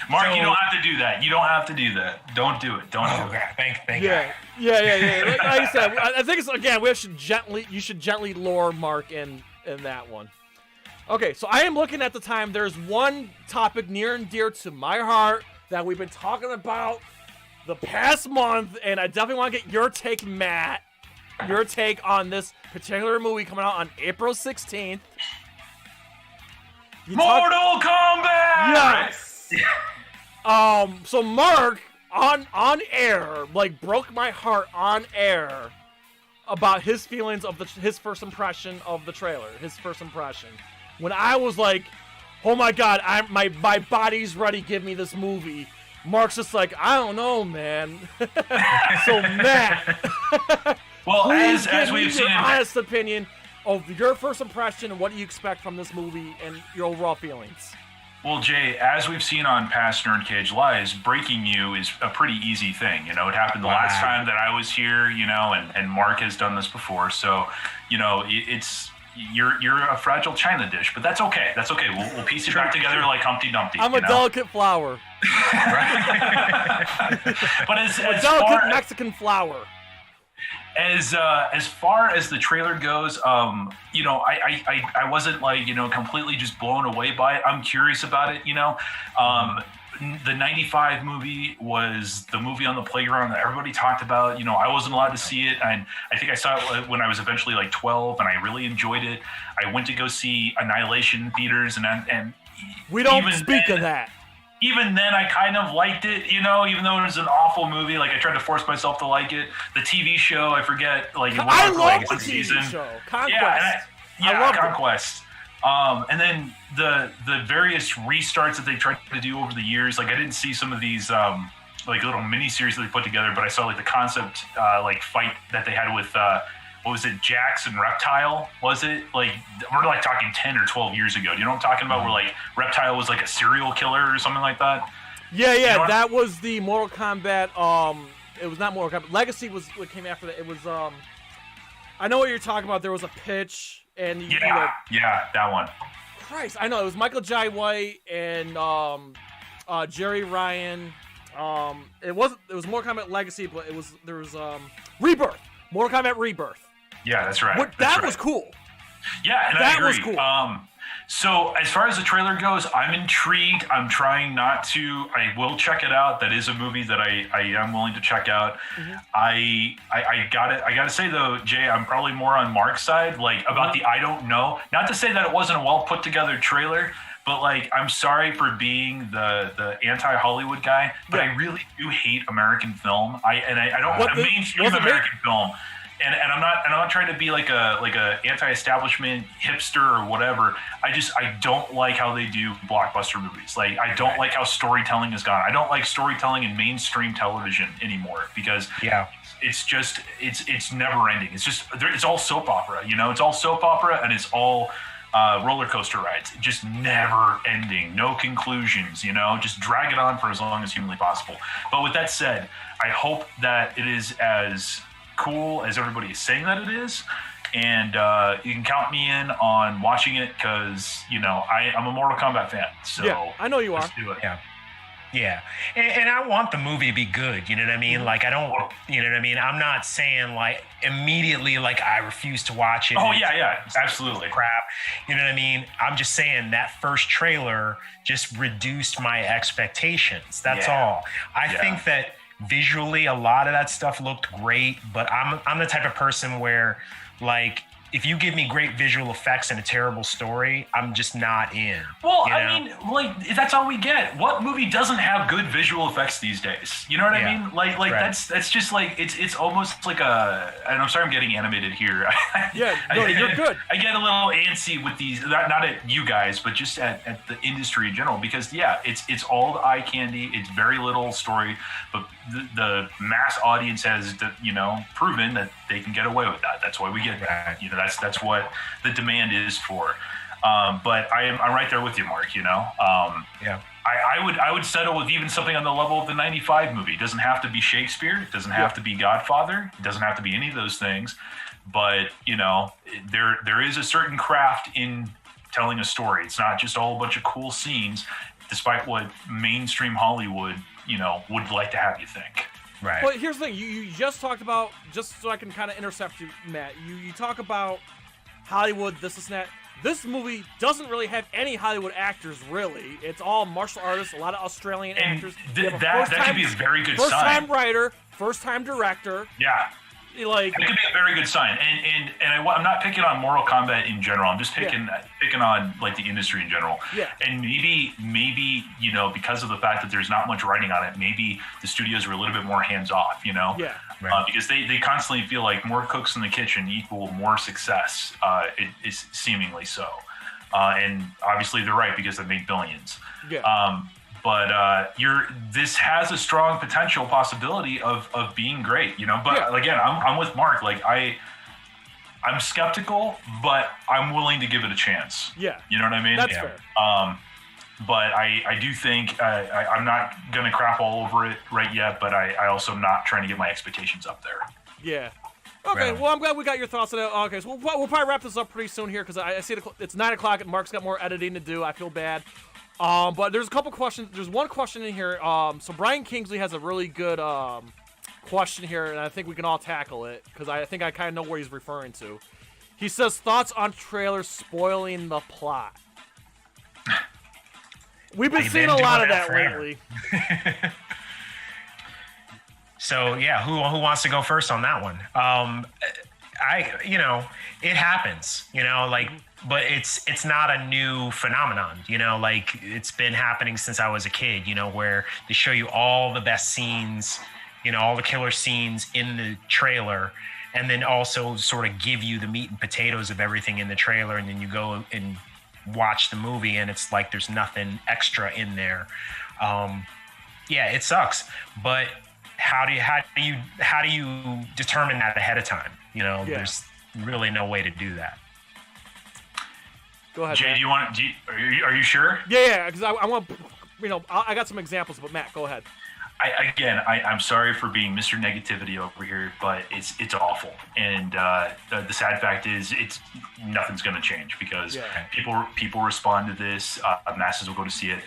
Mark, you don't have to do that. You don't have to do that. Don't do it. Don't do it. Thank Yeah. Like I said, I think it's again. You should gently lure Mark in that one. Okay, so I am looking at the time. There's one topic near and dear to my heart that we've been talking about the past month, and I definitely want to get your take, Matt. Your take on this particular movie coming out on April 16th. Mortal Kombat! Yes! So Mark, on air, like, broke my heart on air about his feelings of his first impression of the trailer. His first impression. When I was like, oh my god, my body's ready, give me this movie. Mark's just like, I don't know, man. So Matt... Well, please as we've seen, your honest opinion of your first impression and what do you expect from this movie and your overall feelings. Well, Jay, as we've seen on past NerdCage Lives, breaking you is a pretty easy thing. You know, it happened the last time that I was here. You know, and Mark has done this before. So, you know, you're a fragile china dish, but that's okay. That's okay. We'll piece it back together like Humpty Dumpty. I'm a delicate flower. But as delicate Mexican flower. As far as the trailer goes, you know, I wasn't like, you know, completely just blown away by it. I'm curious about it, you know. The 95 movie was the movie on the playground that everybody talked about. You know, I wasn't allowed to see it, and I think I saw it when I was eventually like 12, and I really enjoyed it. I went to go see Annihilation in theaters, and we don't speak of that. Even then, I kind of liked it, you know, even though it was an awful movie. Like, I tried to force myself to like it. The TV show, I forget, like, it went on for like one season. Show. Conquest. Yeah, Conquest. And then the various restarts that they tried to do over the years. Like, I didn't see some of these like little mini series that they put together, but I saw like the concept like fight that they had with what was it, Jax and Reptile? Was it like we're like talking 10 or 12 years ago? Do you know what I'm talking about? Where like Reptile was like a serial killer or something like that? Yeah, you know that was the Mortal Kombat. It was not Mortal Kombat. Legacy was what came after that. It was I know what you're talking about. There was a pitch and yeah, that one. Christ, I know it was Michael Jai White and Jerry Ryan. It was Mortal Kombat Legacy, but there was Rebirth. Mortal Kombat Rebirth. Yeah, that's right. That was cool. Yeah, and that I agree. Was cool. So as far as the trailer goes, I'm intrigued. I'm trying not to. I will check it out. That is a movie that I am willing to check out. Mm-hmm. I gotta say though, Jay, I'm probably more on Mark's side. Like about the I don't know. Not to say that it wasn't a well put together trailer, but like I'm sorry for being the anti-Hollywood guy, but I really do hate American film. I don't mainstream American film. And I'm not trying to be like a anti-establishment hipster or whatever. I don't like how they do blockbuster movies. Like I don't like how storytelling is gone. I don't like storytelling in mainstream television anymore because it's just it's never ending. It's all soap opera, you know. It's all soap opera and it's all roller coaster rides. Just never ending, no conclusions, you know. Just drag it on for as long as humanly possible. But with that said, I hope that it is as cool as everybody is saying that it is, and you can count me in on watching it because you know I'm a Mortal Kombat fan. So yeah, I know you are. Let's do it. Yeah, and I want the movie to be good. You know what I mean? Mm-hmm. Like I don't. You know what I mean? I'm not saying like immediately like I refuse to watch it. Oh yeah, absolutely. Crap. You know what I mean? I'm just saying that first trailer just reduced my expectations. That's all. I think that. Visually, a lot of that stuff looked great, but I'm the type of person where, like, if you give me great visual effects and a terrible story, I'm just not in. Well, I mean, like, that's all we get. What movie doesn't have good visual effects these days? You know what I mean? Like that's just like it's almost like a. And I'm sorry, I'm getting animated here. Yeah, no, you're good. I get a little antsy with these, not at you guys, but just at the industry in general, because it's all the eye candy. It's very little story, but the mass audience has proven that they can get away with that. That's why we get that. That's what the demand is for. But I'm right there with you, Mark. I would settle with even something on the level of the '95 movie. It doesn't have to be Shakespeare. It doesn't have to be Godfather. It doesn't have to be any of those things. But there is a certain craft in telling a story. It's not just all a bunch of cool scenes, despite what mainstream Hollywood would like to have you think. Right. But here's the thing: you just talked about, just so I can kind of intercept you, Matt. You talk about Hollywood, this and that. This movie doesn't really have any Hollywood actors, really. It's all martial artists, a lot of Australian actors. That could be a very good sign. First-time writer, first-time director. Yeah. Like, it could be a very good sign, and I'm not picking on Mortal Kombat in general. I'm just picking on like the industry in general. Yeah. And maybe because of the fact that there's not much writing on it, maybe the studios were a little bit more hands off. Yeah. Right. Because they constantly feel like more cooks in the kitchen equal more success. It is seemingly so, and obviously they're right because they made billions. Yeah. But this has a strong potential possibility of being great, But again, I'm with Mark. Like I'm skeptical, but I'm willing to give it a chance. Yeah. You know what I mean? That's fair. But I do think I'm not gonna crap all over it right yet. But I also am not trying to get my expectations up there. Yeah. Okay, Right. well, I'm glad we got your thoughts on it. Okay, so we'll probably wrap this up pretty soon here because I see it's 9 o'clock and Mark's got more editing to do. I feel bad. But there's a couple questions. There's one question in here. So Brian Kingsley has a really good question here, and I think we can all tackle it because I think I kind of know what he's referring to. He says, thoughts on trailers spoiling the plot. We've been seeing a lot of that lately. So yeah, who wants to go first on that one? It happens, but it's not a new phenomenon, like it's been happening since I was a kid, where they show you all the best scenes, all the killer scenes in the trailer, and then also sort of give you the meat and potatoes of everything in the trailer, and then you go and watch the movie and it's like there's nothing extra in there. It sucks, but how do you determine that ahead of time? There's really no way to do that. Go ahead, Jay, Matt. are you sure? Yeah, because I want, I got some examples, but Matt, go ahead. I'm sorry for being Mr. Negativity over here, but it's awful. And the sad fact is nothing's going to change because people respond to this. Masses will go to see it.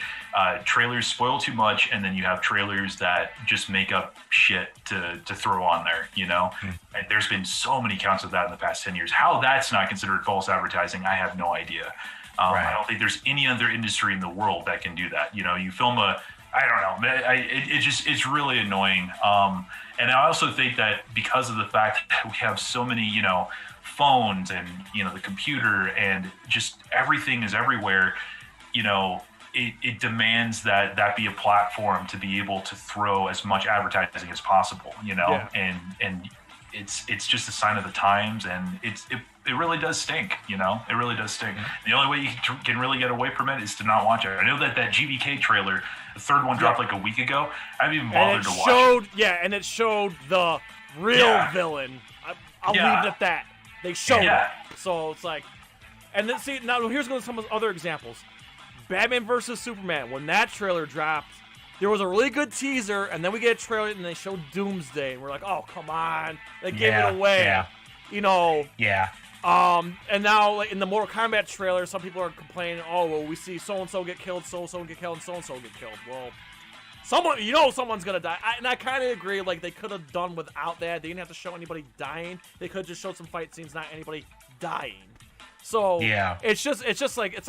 Trailers spoil too much, and then you have trailers that just make up shit to throw on there, And there's been so many counts of that in the past 10 years. How that's not considered false advertising, I have no idea. I don't think there's any other industry in the world that can do that. You film I don't know. It's really annoying. And I also think that because of the fact that we have so many, phones and, the computer and just everything is everywhere, it demands that be a platform to be able to throw as much advertising as possible, and it's just a sign of the times, and it really does stink, it really does stink. Mm-hmm. The only way you can really get away from it is to not watch it. I know that GVK trailer, the third one dropped like a week ago. I haven't even bothered to watch it. Yeah, and it showed the real villain. I'll leave it at that. They showed it. So it's like, and then see, now here's going to some other examples. Batman vs. Superman, when that trailer dropped, there was a really good teaser, and then we get a trailer, and they showed Doomsday, and we're like, oh, come on. They gave it away. Yeah. Yeah. And now, like, in the Mortal Kombat trailer, some people are complaining, oh, well, we see so-and-so get killed, so-and-so get killed, and so-and-so get killed. Well, someone's gonna die. And I kind of agree, like, they could have done without that. They didn't have to show anybody dying. They could have just showed some fight scenes, not anybody dying. So Yeah. it's just like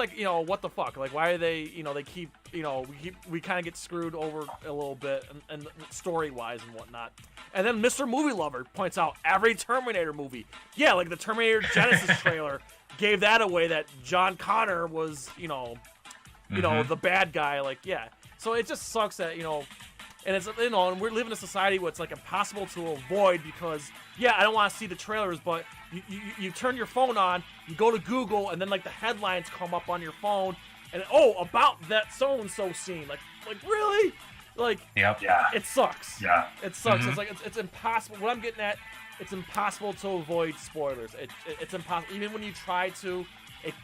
what the fuck? Like why are they they keep we kind of get screwed over a little bit and story wise and whatnot. And then Mr. Movie Lover points out every Terminator movie. Yeah, like the Terminator Genesis trailer gave that away that John Connor was the bad guy. Like yeah. So it just sucks that and it's and we're living in a society where it's like impossible to avoid because I don't want to see the trailers, but you turn your phone on, you go to Google, and then like the headlines come up on your phone, and about that so and so scene, like really, like Yep. Yeah. it sucks. Yeah. It sucks. It's like it's impossible. What I'm getting at, it's impossible to avoid spoilers. It's impossible. Even when you try to,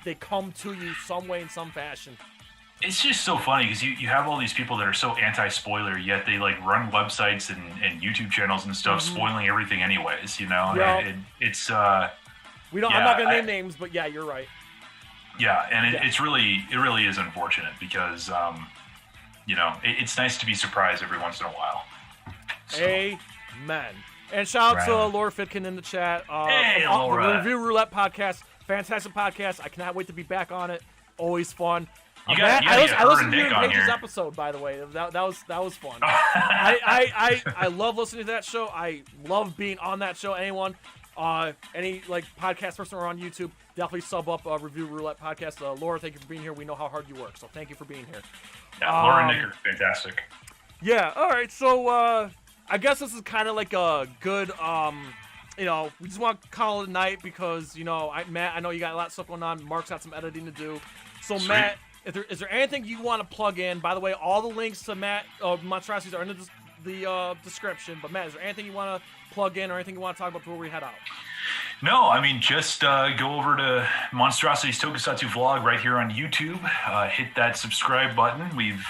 they come to you some way in some fashion. It's just so funny because you have all these people that are so anti-spoiler, yet they like run websites and YouTube channels and stuff, spoiling everything anyways. Yeah. It's We don't. I'm not gonna name names, but yeah, you're right. yeah, and it really is unfortunate because it's nice to be surprised every once in a while. So. Amen. And shout out to Right. Laura Fitkin in the chat. Hey, from Laura. The Review Roulette podcast, fantastic podcast. I cannot wait to be back on it. Always fun. You Matt, gotta get I her listened and to your Nick on Pages here. episode, by the way. That was fun. I love listening to that show. I love being on that show. Anyone, any like podcast person or on YouTube, definitely sub up Review Roulette podcast. Laura, thank you for being here. We know how hard you work, so thank you for being here. Yeah, Laura and Nick are fantastic. Yeah. All right. So I guess this is kind of like a good we just want to call it a night because Matt, I know you got a lot of stuff going on. Mark's got some editing to do. So Sweet. Matt, is there anything you want to plug in? By the way, all the links to Matt Monstrosities are in the description. But Matt, is there anything you want to plug in or anything you want to talk about before we head out? No, I mean, just go over to Monstrosities Tokusatsu vlog right here on YouTube. Hit that subscribe button. We've,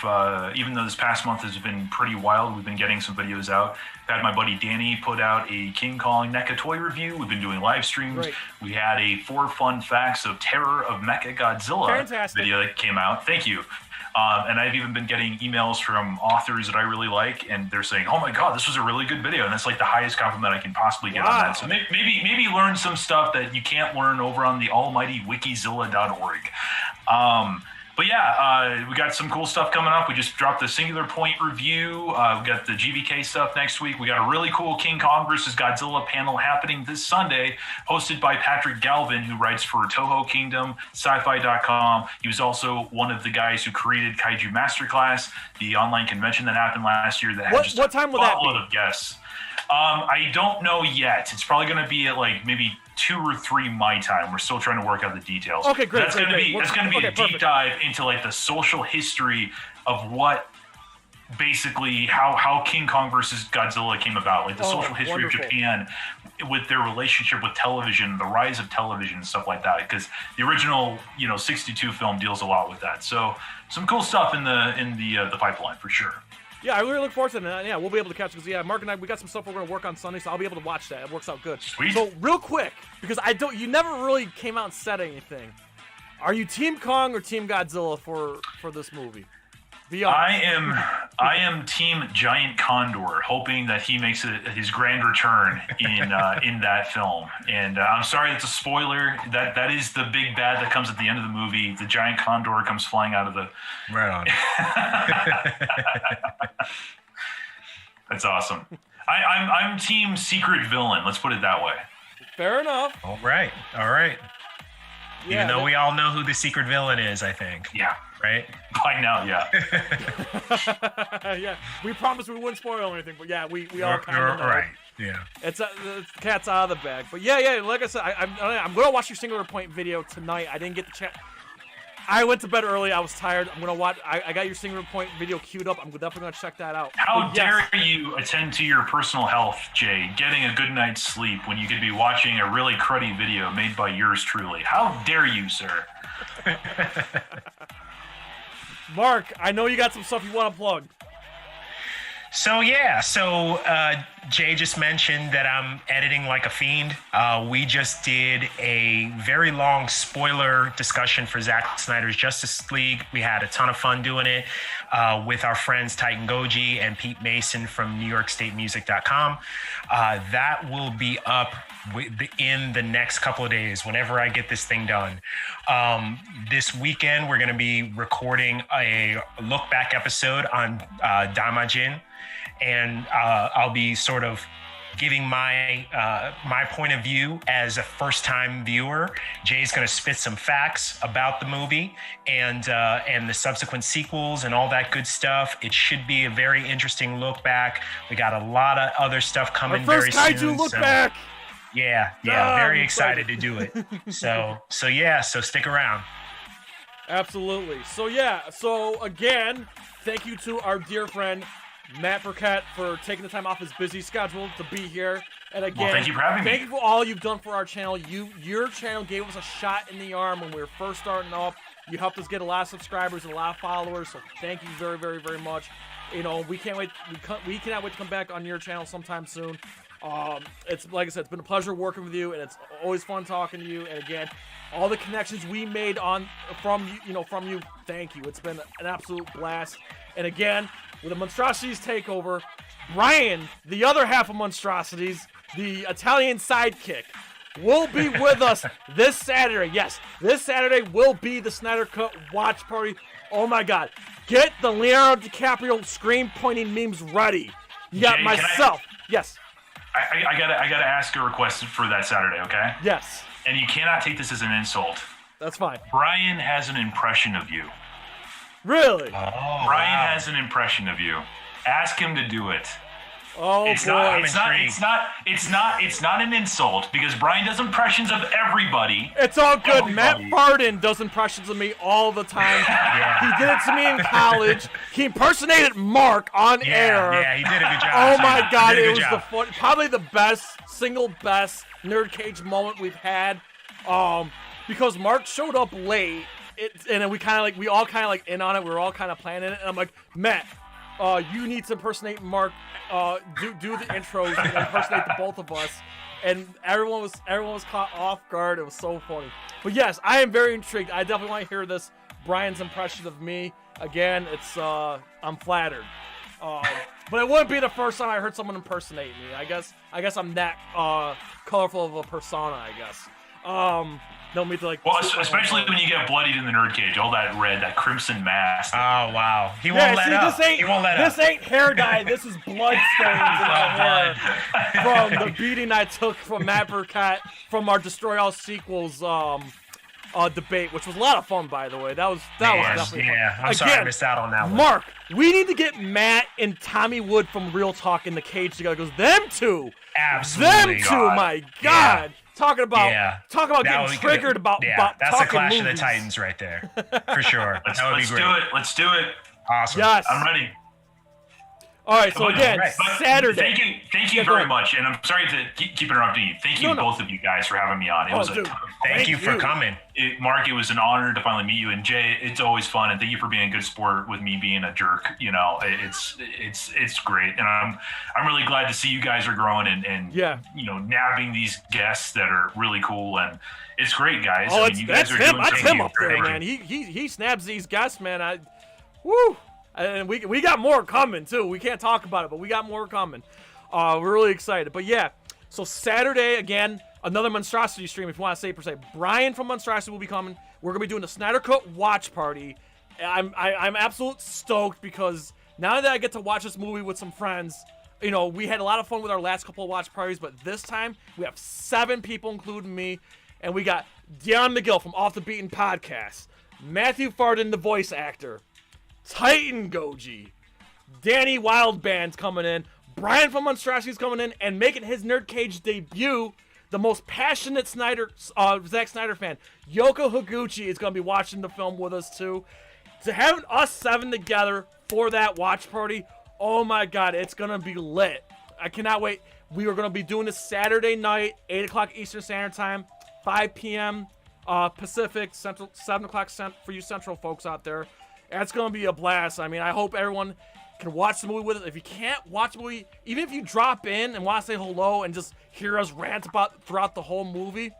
even though this past month has been pretty wild, we've been getting some videos out. Had my buddy Danny put out a King Kong NECA toy review. We've been doing live streams. Right. We had a 4 fun facts of Terror of Mecha Godzilla Fantastic. video that came out. Thank you. And I've even been getting emails from authors that I really like, and they're saying, "Oh my God, this was a really good video," and that's like the highest compliment I can possibly get on that. So maybe learn some stuff that you can't learn over on the almighty wikizilla.org. But yeah, we got some cool stuff coming up. We just dropped the Singular Point review. We got the GVK stuff next week. We got a really cool King Kong versus Godzilla panel happening this Sunday, hosted by Patrick Galvin, who writes for Toho Kingdom, sci-fi.com. He was also one of the guys who created Kaiju Masterclass, the online convention that happened last year that had just what time will that be? a of guests. I don't know yet. It's probably going to be at like maybe 2 or 3 my time. We're still trying to work out the details. Okay, great. That's going to be a deep perfect. dive into like the social history of what basically how King Kong versus Godzilla came about, like the social history wonderful. of Japan with their relationship with television, the rise of television and stuff like that, because the original 62 film deals a lot with that. So some cool stuff in the pipeline for sure. Yeah, I really look forward to it. And, yeah, we'll be able to catch it because Mark and I, we got some stuff we're going to work on Sunday, so I'll be able to watch that. It works out good. Sweet. So real quick, because you never really came out and said anything. Are you Team Kong or Team Godzilla for this movie? Be honest. I am Team Giant Condor, hoping that he makes his grand return in that film. And I'm sorry, it's a spoiler. That is the big bad that comes at the end of the movie. The Giant Condor comes flying out of the. Right on. That's awesome. I'm Team Secret Villain. Let's put it that way. Fair enough. All right. Yeah, Even though we all know who the secret villain is, I think. Yeah. Right? By now, yeah. Yeah, we promised we wouldn't spoil anything, but yeah, we all kind of know. Right. Yeah. It's the cat's out of the bag. But yeah, like I said, I'm gonna watch your Singular Point video tonight. I didn't get the chance. I went to bed early. I was tired. I'm gonna watch. I got your Singular Point video queued up. I'm definitely gonna check that out. How But yes, dare you attend to your personal health, Jay, getting a good night's sleep when you could be watching a really cruddy video made by yours truly? How dare you, sir? Mark, I know you got some stuff you want to plug. So Jay just mentioned that I'm editing like a fiend. We just did a very long spoiler discussion for Zack Snyder's Justice League. We had a ton of fun doing it with our friends Titan Goji and Pete Mason from NewYorkStateMusic.com. That will be up in the next couple of days, whenever I get this thing done. This weekend, we're going to be recording a look back episode on Damajin. And I'll be sort of giving my point of view as a first-time viewer. Jay's going to spit some facts about the movie and the subsequent sequels and all that good stuff. It should be a very interesting look back. We got a lot of other stuff coming very soon. Our first kaiju look back. Yeah, very excited to do it. So stick around. Absolutely. So again, thank you to our dear friend Matt Burkett for taking the time off his busy schedule to be here. And again, thank you for having me. Thank you for all you've done for our channel. Your channel gave us a shot in the arm when we were first starting up. You helped us get a lot of subscribers and a lot of followers. So thank you very, very, very much. You know, we can't wait. We cannot wait to come back on your channel sometime soon. It's like I said, it's been a pleasure working with you, and it's always fun talking to you. And again, all the connections we made from you, thank you. It's been an absolute blast. And again, with the Monstrosities takeover, Brian, the other half of Monstrosities, the Italian sidekick, will be with us this Saturday. Yes, this Saturday will be the Snyder Cut watch party. Oh my God. Get the Leonardo DiCaprio screen pointing memes ready. You got Jay, myself. Yes. I gotta ask a request for that Saturday, okay? Yes. And you cannot take this as an insult. That's fine. Brian has an impression of you. Really? Oh, Brian wow. has an impression of you. Ask him to do it. Oh It's boy. It's not an insult because Brian does impressions of everybody. It's all good. Everybody. Matt Farden does impressions of me all the time. He did it to me in college. He impersonated Mark on air. Yeah, he did a good job. Oh my God, He did a it good was job. probably the single best NerdCage moment we've had. Because Mark showed up late, and then we all kind of in on it. We were all kind of planning it, and I'm like, Matt, you need to impersonate Mark. Do the intros and impersonate the both of us. And everyone was caught off guard. It was so funny. But yes, I am very intrigued. I definitely want to hear this. Brian's impression of me. Again, I'm flattered. But it wouldn't be the first time I heard someone impersonate me. I guess I'm that colorful of a persona, I guess. No need to Well, especially when you get bloodied in the NerdCage, all that red, that crimson mask. Oh wow, he won't let up. He won't let up. This ain't hair dye. This is blood stains in my hair from the beating I took from Matt Burkett from our Destroy All Sequels debate, which was a lot of fun, by the way. That was definitely fun. I'm sorry I missed out on that one. Mark, we need to get Matt and Tommy Wood from Real Talk in the cage together. Because them two, Absolutely. my God. Yeah. Talking about getting triggered about that's talking a Clash movies. of the Titans right there, for sure. That would be great. Let's do it. Awesome. Yes. I'm ready. All right, so again, Saturday. Thank you very much, and I'm sorry to keep interrupting you. Thank you, both of you guys, for having me on. It was a ton of fun. Thank you for coming. Mark, it was an honor to finally meet you, and Jay, it's always fun, and thank you for being a good sport with me being a jerk. You know, it's great, and I'm really glad to see you guys are growing and you know, nabbing these guests that are really cool, and it's great, guys. Oh, I mean, you guys that's are him. doing That's thank him you. up there, Thank man. you. He snaps these guests, man. Woo. And we got more coming too. We can't talk about it, but we got more coming. We're really excited. But yeah, so Saturday again, another Monstrosity stream. If you want to say it per se, Brian from Monstrosity will be coming. We're gonna be doing the Snyder Cut watch party. I'm absolutely stoked because now that I get to watch this movie with some friends, you know, we had a lot of fun with our last couple of watch parties, but this time we have 7 people, including me, and we got Dion McGill from Off the Beaten Podcast, Matthew Farden, the voice actor, Titan Goji, Danny Wildband's coming in, Brian from Monstrosities coming in, and making his NerdCage debut, the most passionate Zack Snyder fan, Yoko Higuchi, is going to be watching the film with us too. To have us 7 together for that watch party, oh my God, it's going to be lit. I cannot wait. We are going to be doing this Saturday night, 8 o'clock Eastern Standard Time, 5 p.m. Pacific, Central, 7 o'clock for you Central folks out there. It's going to be a blast. I mean, I hope everyone can watch the movie with us. If you can't watch the movie, even if you drop in and want to say hello and just hear us rant about throughout the whole movie,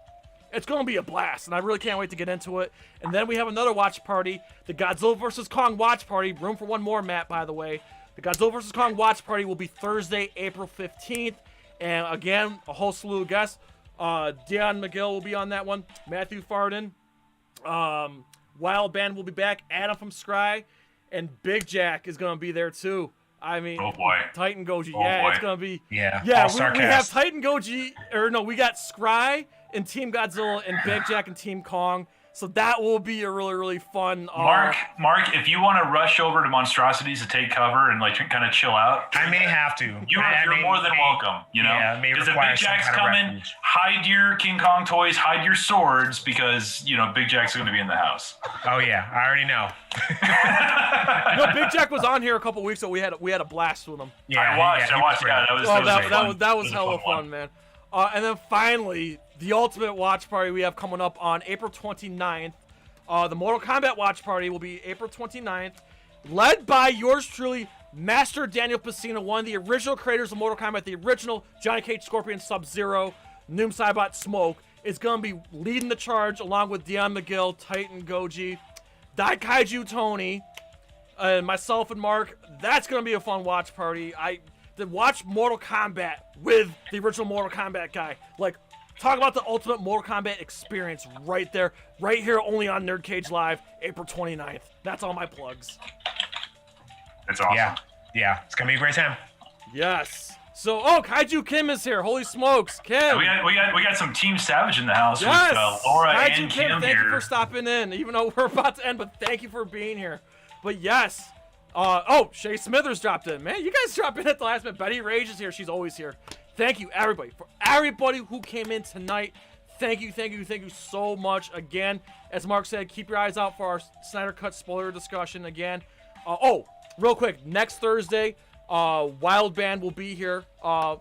it's going to be a blast, and I really can't wait to get into it. And then we have another watch party, the Godzilla vs. Kong watch party. Room for one more, Matt, by the way. The Godzilla vs. Kong watch party will be Thursday, April 15th. And again, a whole slew of guests. Dion McGill will be on that one. Matthew Farden. Wild Band will be back. Adam from Scrye. And Big Jack is going to be there, too. I mean, oh boy, Titan Goji. Oh yeah, boy. It's going to be. Yeah, we have Titan Goji. Or no, we got Scrye and Team Godzilla and Big Jack and Team Kong. So that will be a really, really fun. Mark, if you want to rush over to Monstrosities to take cover and like kind of chill out, I may have to. You're more than welcome. You know, yeah, because if Big Jack's coming, hide your King Kong toys, hide your swords, because you know Big Jack's going to be in the house. Oh yeah, I already know. Big Jack was on here a couple weeks ago. We had a blast with him. Yeah, I watched. Yeah, that was hella fun, man. And then finally, the ultimate watch party we have coming up on April 29th. The Mortal Kombat watch party will be April 29th, led by yours truly, Master Daniel Pacino, one of the original creators of Mortal Kombat, the original Johnny Cage, Scorpion, Sub-Zero, Noom Saibot, Smoke, is going to be leading the charge along with Dion McGill, Titan Goji, Daikaiju Tony, and myself and Mark. That's going to be a fun watch party. To watch Mortal Kombat with the original Mortal Kombat guy. Like, talk about the ultimate Mortal Kombat experience right there, right here, only on NerdCage Live, April 29th. That's all my plugs. That's awesome. Yeah, it's gonna be a great time. Yes. So, Kaiju Kim is here. Holy smokes, Kim. We got some Team Savage in the house yes. with Laura Kaiju and Kim, Kim thank here. you for stopping in, even though we're about to end, but thank you for being here. But yes. Shay Smithers dropped in. Man, you guys dropped in at the last minute. Betty Rage is here. She's always here. Thank you, everybody. For everybody who came in tonight, thank you so much. Again, as Mark said, keep your eyes out for our Snyder Cut spoiler discussion again. Real quick, next Thursday, Wild Band will be here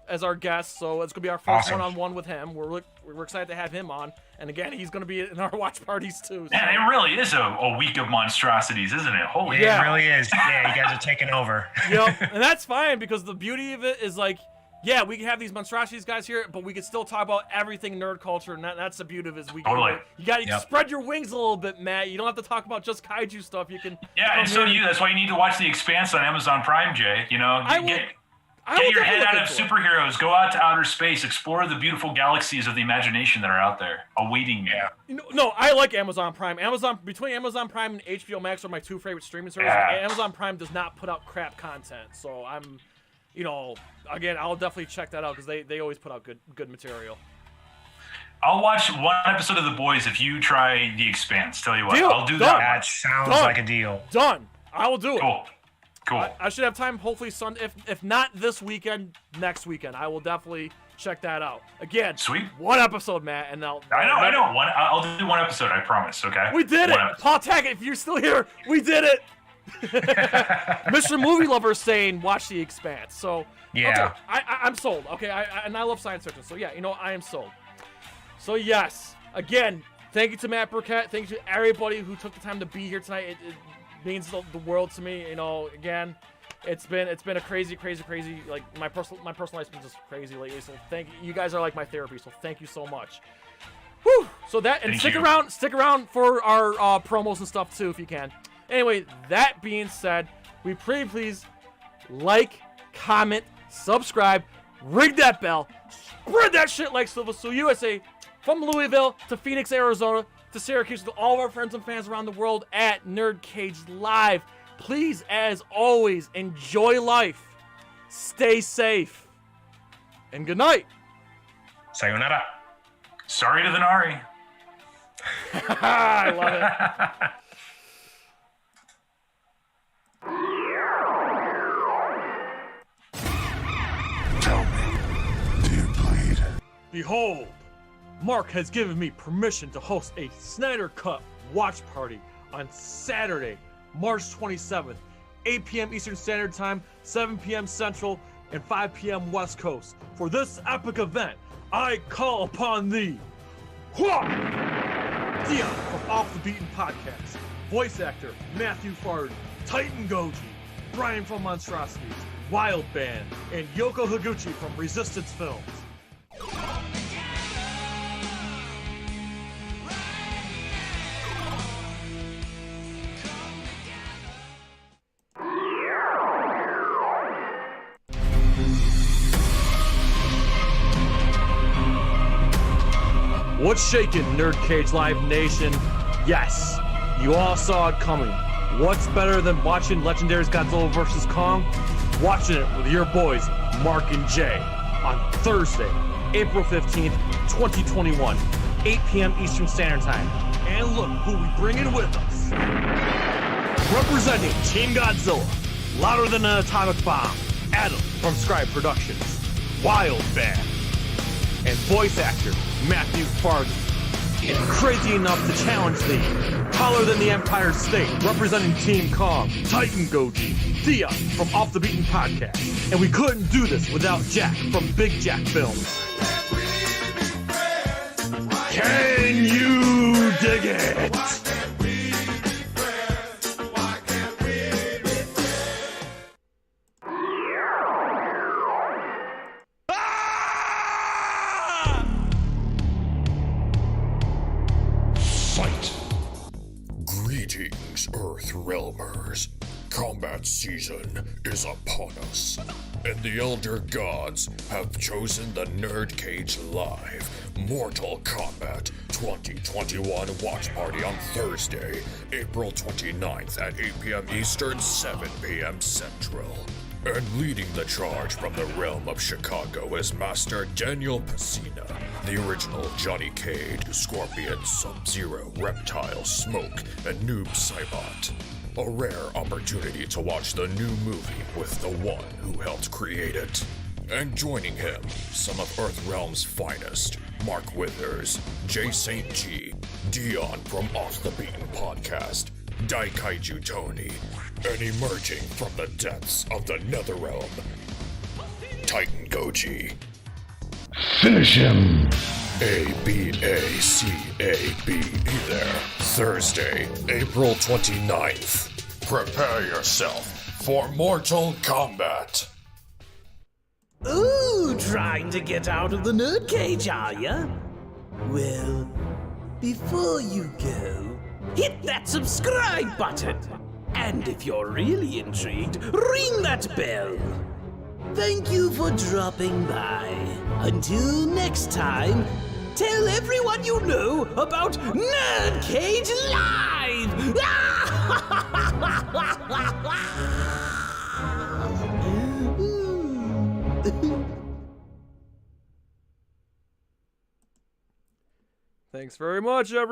as our guest, so it's going to be our first one-on-one with him. We're excited to have him on. And again, he's going to be in our watch parties too. So. Man, it really is a week of monstrosities, isn't it? Holy It really is. Yeah, you guys are taking over. And that's fine, because the beauty of it is like, yeah, we can have these monstrosities guys here, but we can still talk about everything nerd culture, and that's the beauty of it. You got to spread your wings a little bit, Matt. You don't have to talk about just kaiju stuff. You can. Yeah, and so that's why you need to watch The Expanse on Amazon Prime, Jay. You know, get your head out of superheroes, go out to outer space, explore the beautiful galaxies of the imagination that are out there awaiting you. No, I like Amazon Prime. Between Amazon Prime and HBO Max are my two favorite streaming services. Yeah. Amazon Prime does not put out crap content, so I'm, again, I'll definitely check that out because they always put out good material. I'll watch one episode of The Boys if you try The Expanse. Tell you what, Deal. I'll do Done. that. That sounds like a deal. Done. I will do it. Cool. I should have time, hopefully Sunday. If not this weekend, next weekend. I will definitely check that out. Again, sweet. One episode, Matt, and I know. I'll do one episode. I promise. Okay. We did it, Paul Tackett. If you're still here, we did it. Mr. Movie Lover saying watch The Expanse. So yeah, okay, I'm sold. Okay, and I love science fiction. So yeah, I am sold. So yes, again, thank you to Matt Burkett. Thank you to everybody who took the time to be here tonight. It means the world to me. Again, it's been a crazy. Like my personal life's been just crazy lately. So thank you. You guys are like my therapy. So thank you so much. Whew. So that and stick around for our promos and stuff too if you can. Anyway, that being said, we please like, comment, subscribe, ring that bell, spread that shit like Silver Sioux USA, from Louisville to Phoenix, Arizona, to Syracuse, to all of our friends and fans around the world at NerdCage Live. Please, as always, enjoy life, stay safe, and good night. Sayonara. Sorry to the Nari. I love it. Tell me, do you bleed? Behold, Mark has given me permission to host a Snyder Cut watch party on Saturday, March 27th, 8 p.m. Eastern Standard Time, 7 p.m. Central, and 5 p.m. West Coast. For this epic event, I call upon thee, Dion from Off the Beaten Podcast, voice actor Matthew Farden, Titan Goji, Brian from Monstrosities, Wild Band, and Yoko Higuchi from Resistance Films. What's shaking, NerdCage Live Nation? Yes, you all saw it coming. What's better than watching Legendary's Godzilla vs. Kong? Watching it with your boys, Mark and Jay, on Thursday, April 15th, 2021, 8 p.m. Eastern Standard Time. And look who we bringing with us. Representing Team Godzilla, louder than an atomic bomb, Adam from Scrye Productions, Wild Band, and voice actor Matthew Farden. And crazy enough to challenge the taller than the Empire State, representing Team Kong, Titan Goji, Thea from Off the Beaten Podcast. And we couldn't do this without Jack from Big Jack Films. Can you dig it? Greetings, Earth Realmers. Combat season is upon us, and the Elder Gods have chosen the NerdCage Live Mortal Kombat 2021 watch party on Thursday, April 29th at 8 p.m. Eastern, 7 p.m. Central. And leading the charge from the realm of Chicago is Master Daniel Pacina, the original Johnny Cage, Scorpion, Sub-Zero, Reptile, Smoke, and Noob Saibot. A rare opportunity to watch the new movie with the one who helped create it. And joining him, some of Earthrealm's finest, Mark Withers, Jay St. G, Dion from Off the Beaten Podcast, Daikaiju Tony, and emerging from the depths of the Netherrealm, Titan Goji. Finish him! A-B-A-C-A-B-E there. Thursday, April 29th. Prepare yourself for Mortal Kombat. Ooh, trying to get out of the NerdCage, are ya? Well, before you go, hit that subscribe button. And if you're really intrigued, ring that bell. Thank you for dropping by. Until next time, tell everyone you know about NerdCage Live! Thanks very much, everyone.